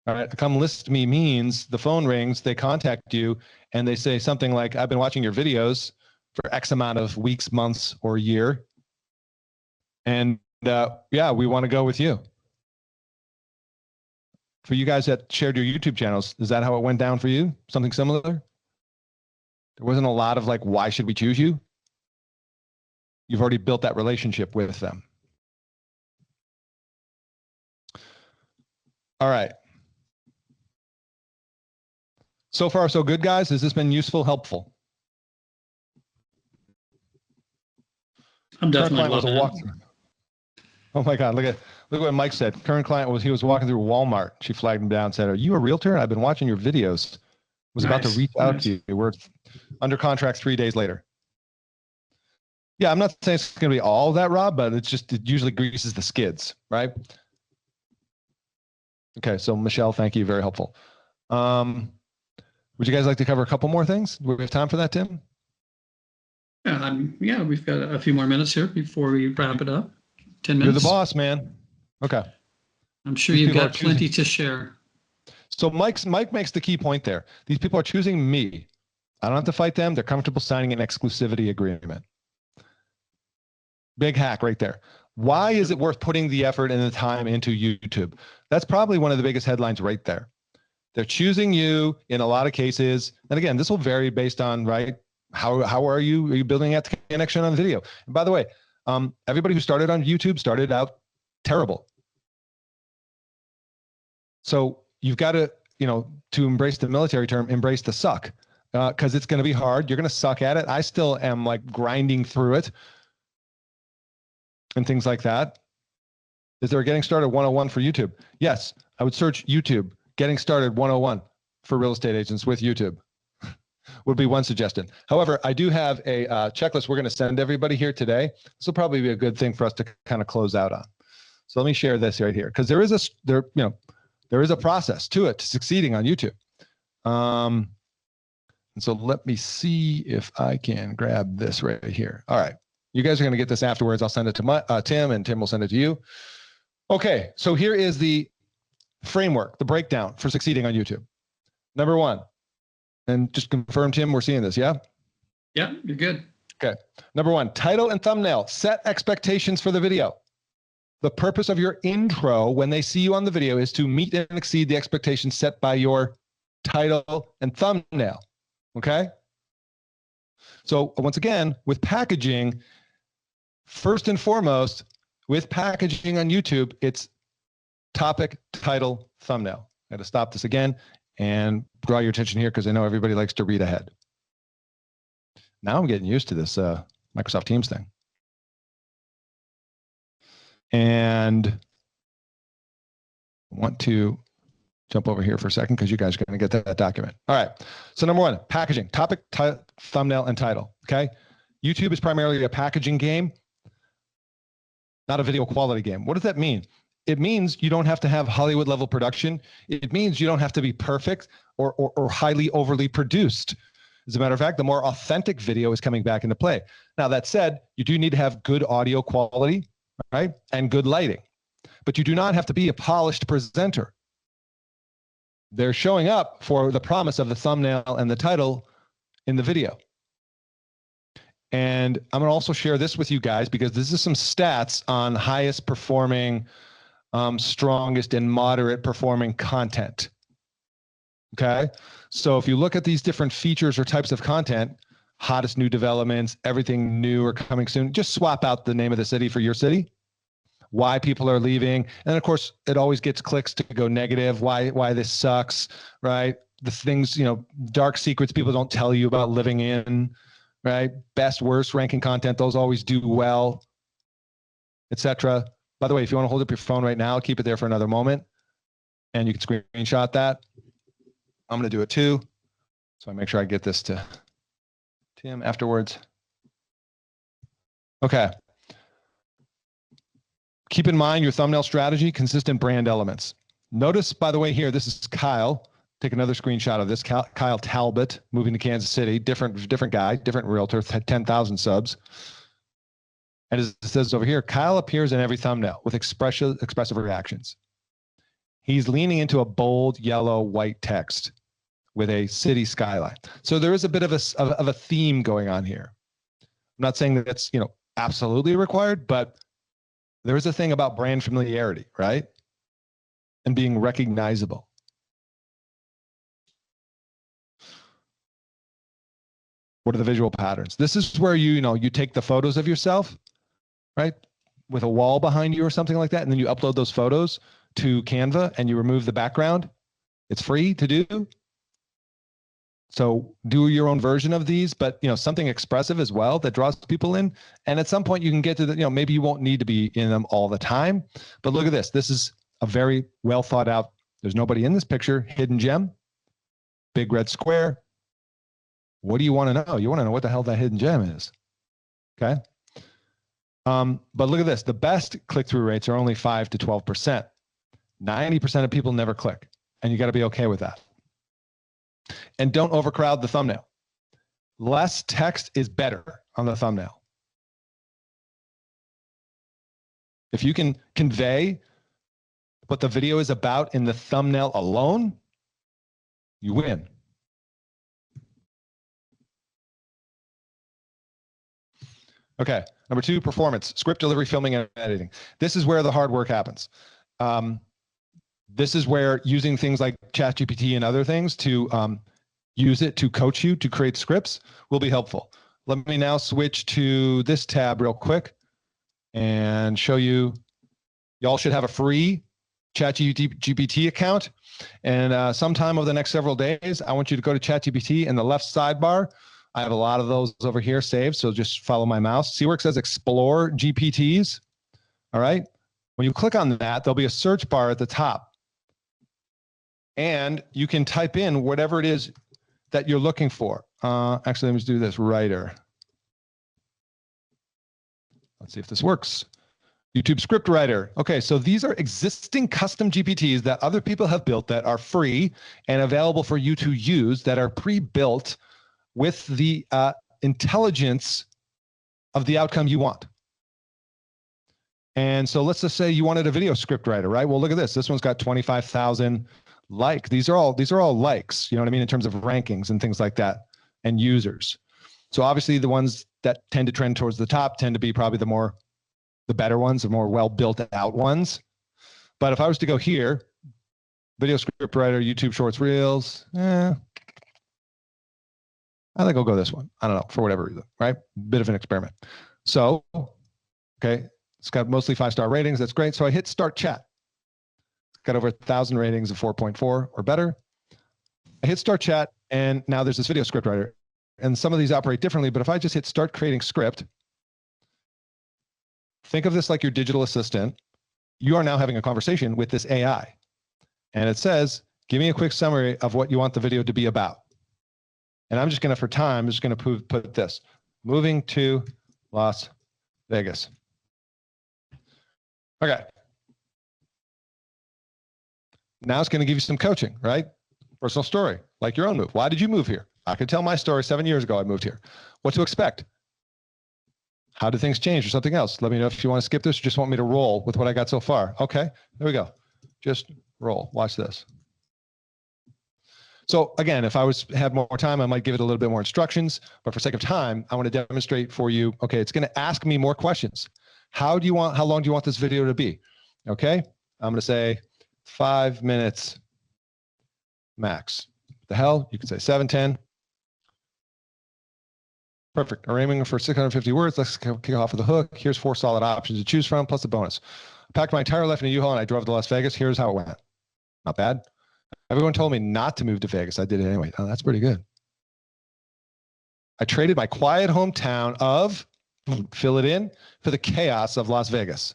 All right, come list me means the phone rings, they contact you, and they say something like, I've been watching your videos for X amount of weeks, months, or a year. And yeah, we want to go with you. For you guys that shared your YouTube channels, is that how it went down for you? Something similar? There wasn't a lot of like, why should we choose you? You've already built that relationship with them. All right. So far, so good, guys. Has this been useful, helpful? I'm Current definitely client was a loving walkthrough. Oh my God, look what Mike said. Current client was walking through Walmart. She flagged him down and said, "Are you a realtor? I've been watching your videos." Was about to Nice, reach out nice. to you. We're under contract 3 days later. Yeah, I'm not saying it's going to be all that, Rob, but it usually greases the skids, right? Okay, so Michelle, thank you. Very helpful. Would you guys like to cover a couple more things? Do we have time for that, Tim? Yeah, we've got a few more minutes here before we wrap it up. 10 You're minutes. the boss, man. Okay. I'm sure These you've people got are choosing- plenty to share. So Mike makes the key point there. These people are choosing me. I don't have to fight them. They're comfortable signing an exclusivity agreement. Big hack right there. Why is it worth putting the effort and the time into YouTube? That's probably one of the biggest headlines right there. They're choosing you in a lot of cases. And again, this will vary based on, right? How are you building that connection on video? And by the way, everybody who started on YouTube started out terrible. So you've got to, to embrace the military term, embrace the suck, because it's going to be hard. You're going to suck at it. I still am like grinding through it and things like that. Is there a getting started 101 for YouTube? Yes, I would search YouTube, getting started 101 for real estate agents with YouTube would be one suggestion. However, I do have a checklist we're going to send everybody here today. This will probably be a good thing for us to kind of close out on. So let me share this right here, because there is a process to it, to succeeding on YouTube. And so let me see if I can grab this right here. All right. You guys are going to get this afterwards. I'll send it to Tim, and Tim will send it to you. Okay. So here is the framework, the breakdown for succeeding on YouTube. Number one, and just confirm, Tim, we're seeing this. Yeah. Yeah, you're good. Okay. Number one, title and thumbnail. Set expectations for the video. The purpose of your intro when they see you on the video is to meet and exceed the expectations set by your title and thumbnail. Okay. So once again, with packaging, first and foremost, with packaging on YouTube, it's topic, title, thumbnail. I got to stop this again and draw your attention here because I know everybody likes to read ahead. Now I'm getting used to this Microsoft Teams thing. And I want to jump over here for a second because you guys are going to get that document. All right. So number one, packaging, topic, thumbnail, and title. Okay. YouTube is primarily a packaging game, not a video quality game. What does that mean? It means you don't have to have Hollywood level production. It means you don't have to be perfect or highly overly produced. As a matter of fact, the more authentic video is coming back into play. Now, that said, you do need to have good audio quality, right? And good lighting, but you do not have to be a polished presenter. They're showing up for the promise of the thumbnail and the title in the video. And I'm going to also share this with you guys because this is some stats on highest performing, strongest and moderate performing content. Okay. So if you look at these different features or types of content, hottest new developments, everything new or coming soon, just swap out the name of the city for your city, why people are leaving. And of course, it always gets clicks to go negative. Why this sucks, right? The things, dark secrets people don't tell you about living in, right? Best, worst ranking content. Those always do well, etc. By the way, if you want to hold up your phone right now, keep it there for another moment and you can screenshot that. I'm going to do it too. So I make sure I get this to Tim afterwards. Okay. Keep in mind your thumbnail strategy, consistent brand elements. Notice, by the way, here, this is Kyle. Take another screenshot of this. Kyle Talbot, moving to Kansas City, different guy, different realtor, 10,000 subs. And as it says over here, Kyle appears in every thumbnail with expressive reactions. He's leaning into a bold yellow white text with a city skyline. So there is a bit of a theme going on here. I'm not saying that that's absolutely required, but there is a thing about brand familiarity, right? And being recognizable. What are the visual patterns? This is where you take the photos of yourself, right? With a wall behind you or something like that, and then you upload those photos to Canva and you remove the background. It's free to do. So do your own version of these, but something expressive as well that draws people in. And at some point you can get to the, maybe you won't need to be in them all the time, but look at this. This is a very well thought out. There's nobody in this picture. Hidden gem, big red square. What do you want to know? You want to know what the hell that hidden gem is. Okay. But look at this. The best click-through rates are only 5 to 12%. 90% of people never click, and you got to be okay with that. And don't overcrowd the thumbnail. Less text is better on the thumbnail. If you can convey what the video is about in the thumbnail alone, you win. Okay, number 2, performance, script delivery, filming, and editing. This is where the hard work happens. This is where using things like ChatGPT and other things to use it to coach you to create scripts will be helpful. Let me now switch to this tab real quick and show you. Y'all should have a free ChatGPT account. And sometime over the next several days, I want you to go to ChatGPT in the left sidebar. I have a lot of those over here saved, so just follow my mouse. See where it says Explore GPTs? All right. When you click on that, there'll be a search bar at the top. And you can type in whatever it is that you're looking for. Actually, let me just do this, writer. Let's see if this works. YouTube script writer. Okay, so these are existing custom GPTs that other people have built that are free and available for you to use, that are pre-built with the intelligence of the outcome you want. And so let's just say you wanted a video script writer, right? Well, look at this. This one's got 25,000 likes. These are all likes, you know what I mean, in terms of rankings and things like that, and users. So obviously the ones that tend to trend towards the top tend to be probably the better ones, the more well built out ones. But if I was to go here, video script writer, YouTube Shorts, Reels, I think I'll go this one. I don't know, for whatever reason, right? Bit of an experiment. So, okay, it's got mostly 5-star ratings. That's great. So I hit start chat. Got over 1,000 ratings of 4.4 or better. I hit start chat, and now there's this video script writer. And some of these operate differently, but if I just hit start creating script, think of this like your digital assistant. You are now having a conversation with this AI. And it says, give me a quick summary of what you want the video to be about. And I'm just going to, for time, I'm just going to put this, moving to Las Vegas. Okay. Now it's going to give you some coaching, right? Personal story, like your own move. Why did you move here? I could tell my story. 7 years ago, I moved here. What to expect? How did things change or something else? Let me know if you want to skip this or just want me to roll with what I got so far. Okay, there we go. Just roll. Watch this. So again, if I had more time, I might give it a little bit more instructions, but for sake of time, I want to demonstrate for you. Okay, it's going to ask me more questions. How long do you want this video to be? Okay, I'm going to say 5 minutes max. The hell, you can say 7, 10. Perfect. I'm aiming for 650 words. Let's kick off with a hook. Here's 4 solid options to choose from, plus a bonus. I packed my entire life in a U-Haul and I drove to Las Vegas. Here's how it went. Not bad. Everyone told me not to move to Vegas. I did it anyway. Oh, that's pretty good. I traded my quiet hometown of, fill it in, for the chaos of Las Vegas.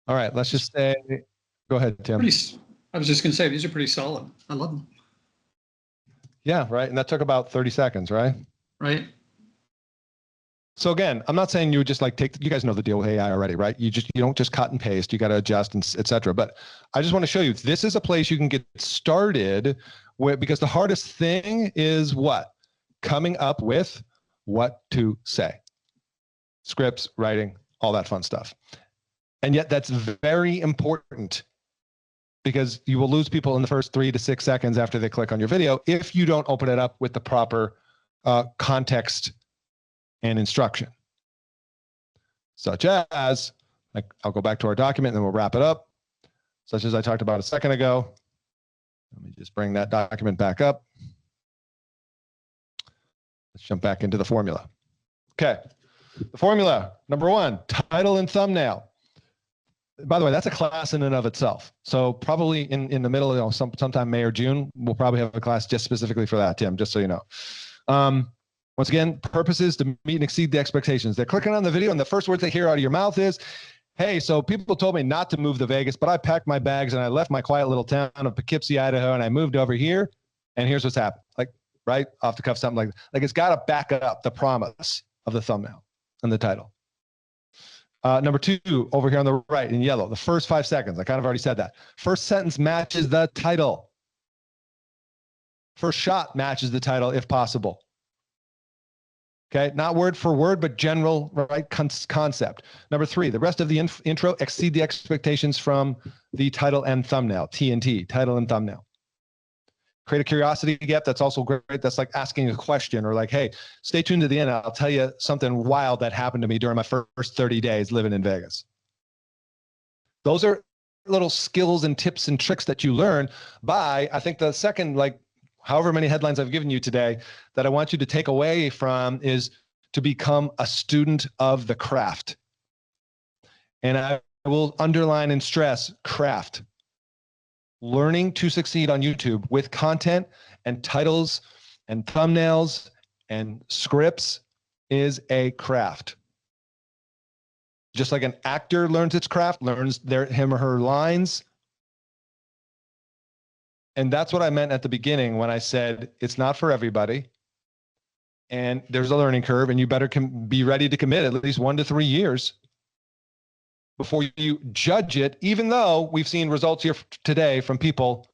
All right, let's just say, go ahead, Tim. I was just going to say, these are pretty solid. I love them. Yeah, right. And that took about 30 seconds, right? Right. So again, I'm not saying you would just like you guys know the deal with AI already, right? You don't just cut and paste, you got to adjust and et cetera. But I just want to show you, this is a place you can get started with, because the hardest thing is what? Coming up with what to say. Scripts, writing, all that fun stuff. And yet that's very important, because you will lose people in the first 3 to 6 seconds after they click on your video if you don't open it up with the proper context and instruction. Such as, like, I'll go back to our document and then we'll wrap it up. Such as I talked about a second ago. Let me just bring that document back up. Let's jump back into the formula. Okay, the formula, number 1, title and thumbnail. by the way, that's a class in and of itself. So probably in the middle, sometime May or June, we'll probably have a class just specifically for that, Tim, just so you know. Once again, purpose is to meet and exceed the expectations. They're clicking on the video and the first words they hear out of your mouth is, hey, so people told me not to move to Vegas, but I packed my bags and I left my quiet little town of Poughkeepsie, Idaho, and I moved over here. And here's what's happened. Like right off the cuff, something like it's got to back up the promise of the thumbnail and the title. Number 2, over here on the right in yellow, the first 5 seconds. I kind of already said that. First sentence matches the title. First shot matches the title if possible. Okay, not word for word, but general right concept. Number 3, the rest of the intro exceed the expectations from the title and thumbnail. T&T, title and thumbnail. Create a curiosity gap. That's also great. That's like asking a question or like, hey, stay tuned to the end. I'll tell you something wild that happened to me during my first 30 days living in Vegas. Those are little skills and tips and tricks that you learn by, I think the second, like however many headlines I've given you today that I want you to take away from is to become a student of the craft. And I will underline and stress craft. Learning to succeed on YouTube with content and titles and thumbnails and scripts is a craft. Just like an actor learns its craft, learns him or her lines. And that's what I meant at the beginning when I said it's not for everybody. And there's a learning curve, and you better be ready to commit at least 1 to 3 years before you judge it, even though we've seen results here today from people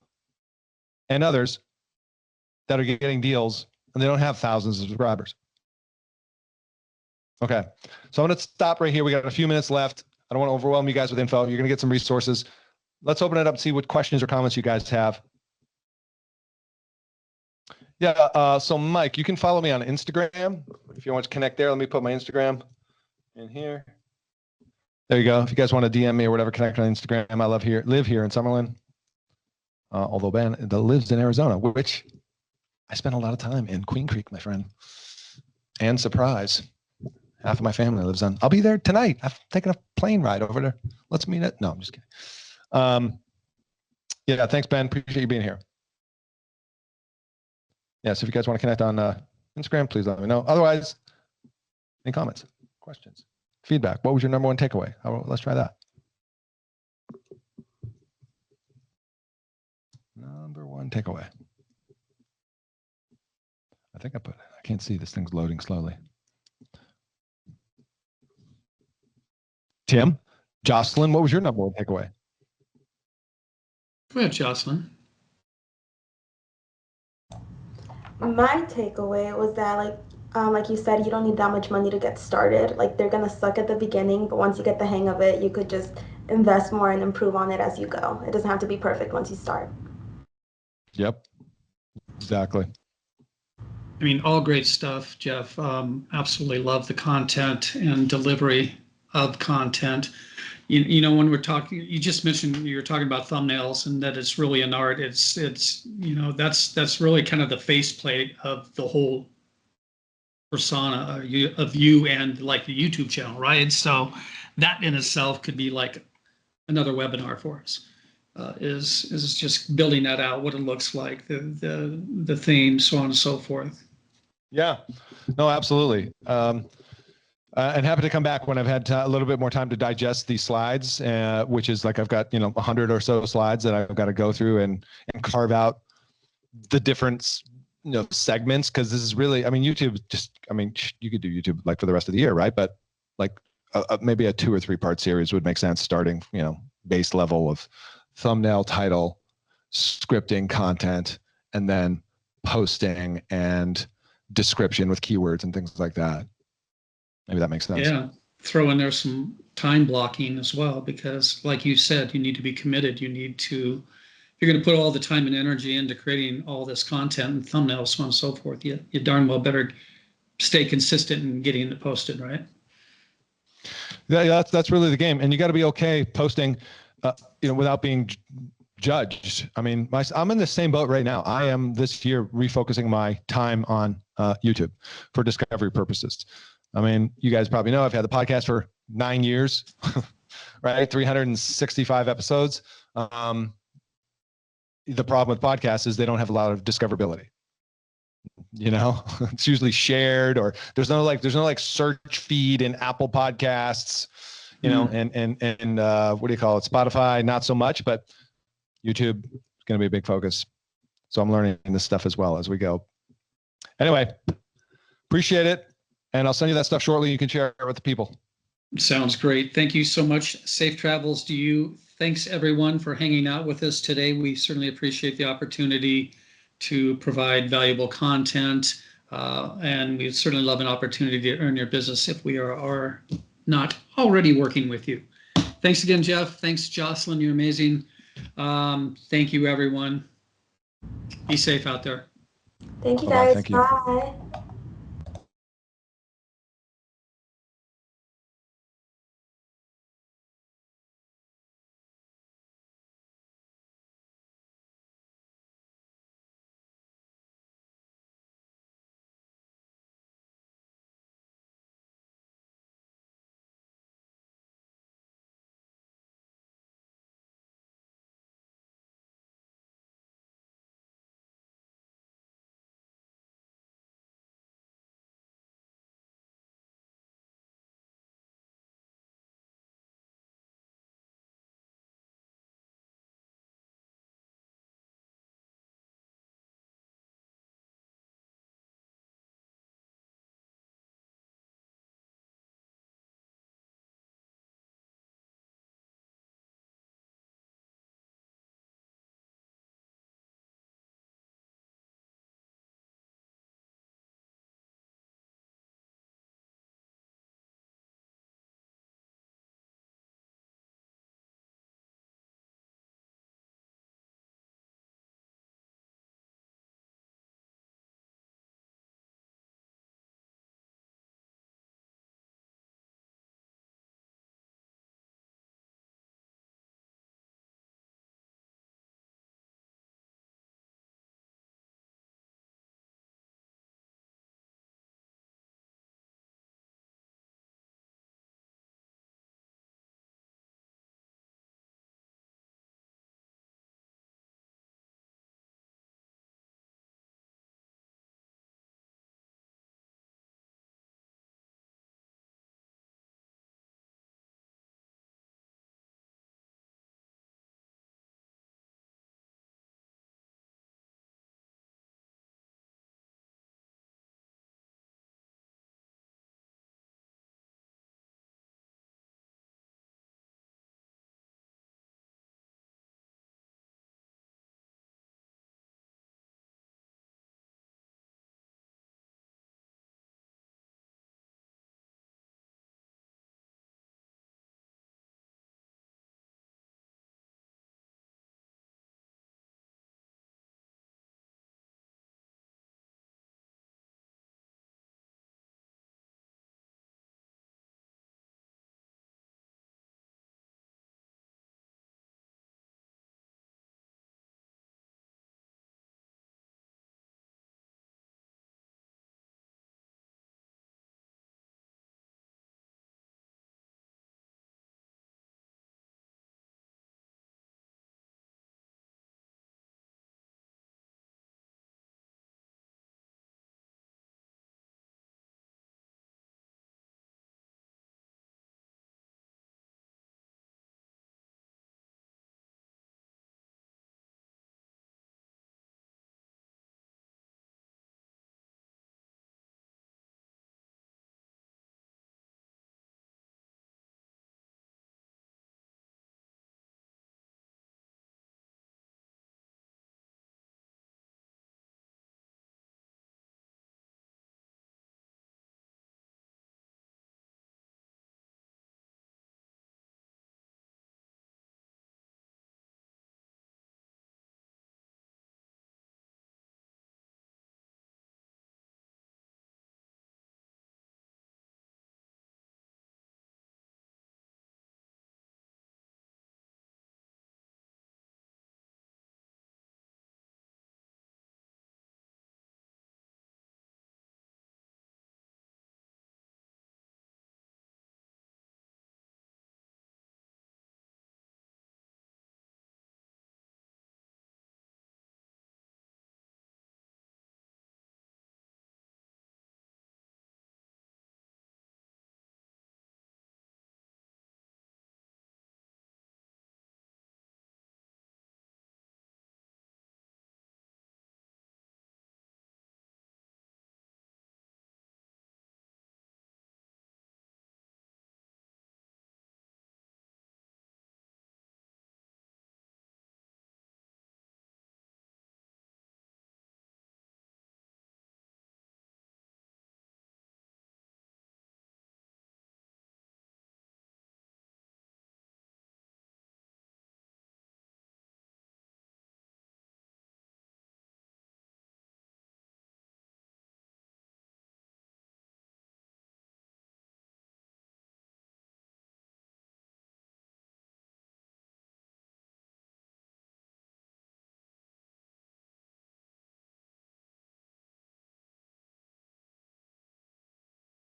and others that are getting deals and they don't have thousands of subscribers. Okay, so I'm going to stop right here. We got a few minutes left. I don't want to overwhelm you guys with info. You're going to get some resources. Let's open it up and see what questions or comments you guys have. Yeah, so Mike, you can follow me on Instagram. If you want to connect there, let me put my Instagram in here. There you go. If you guys want to DM me or whatever, connect on Instagram. I live here in Summerlin. Although Ben lives in Arizona, which I spent a lot of time in Queen Creek, my friend. And surprise, half of my family lives on. I'll be there tonight. I've taken a plane ride over there. Let's meet it. No, I'm just kidding. Yeah, thanks, Ben. Appreciate you being here. Yeah, so if you guys want to connect on Instagram, please let me know. Otherwise, any comments, questions, feedback? What was your number 1 takeaway? Let's try that. Number 1 takeaway. I can't see, this thing's loading slowly. Tim, Jocelyn, what was your number 1 takeaway? Go ahead, Jocelyn. My takeaway was that like you said, you don't need that much money to get started. Like they're gonna suck at the beginning, but once you get the hang of it, you could just invest more and improve on it as you go. It doesn't have to be perfect once you start. Yep, exactly. I mean, all great stuff, Geoff. Absolutely love the content and delivery of content. You know, when we're talking, you just mentioned you were talking about thumbnails and that it's really an art. It's you know, that's really kind of the faceplate of the whole persona of you and like the YouTube channel, right? So that in itself could be like another webinar for us. Is just building that out, what it looks like, the theme, so on and so forth. Yeah, no, absolutely. And happy to come back when I've had a little bit more time to digest these slides, which is like I've got 100 or so slides that I've got to go through and carve out the different segments, because this is really, I mean, YouTube you could do YouTube like for the rest of the year, right? But like maybe a 2 or 3 part series would make sense, starting base level of thumbnail, title, scripting, content, and then posting and description with keywords and things like that. Maybe that makes sense. Yeah, throw in there some time blocking as well, because like you said, you need to be committed. You need to, if you're going to put all the time and energy into creating all this content and thumbnails, so on and so forth, you darn well better stay consistent in getting it posted, right? Yeah, that's really the game. And you got to be okay posting, without being judged. I mean, I'm in the same boat right now. I am this year refocusing my time on YouTube for discovery purposes. I mean, you guys probably know I've had the podcast for 9 years, right? 365 episodes. The problem with podcasts is they don't have a lot of discoverability. You know, it's usually shared, or there's no like search feed in Apple Podcasts, you know, and what do you call it? Spotify, not so much, but YouTube is going to be a big focus. So I'm learning this stuff as well as we go. Anyway, appreciate it. And I'll send you that stuff shortly. You can share it with the people. Sounds great. Thank you so much. Safe travels to you. Thanks everyone for hanging out with us today. We certainly appreciate the opportunity to provide valuable content. And we certainly love an opportunity to earn your business if we are not already working with you. Thanks again, Geoff. Thanks, Jocelyn. You're amazing. Thank you, everyone. Be safe out there. Thank you, Bye-bye. guys. Thank you. Bye.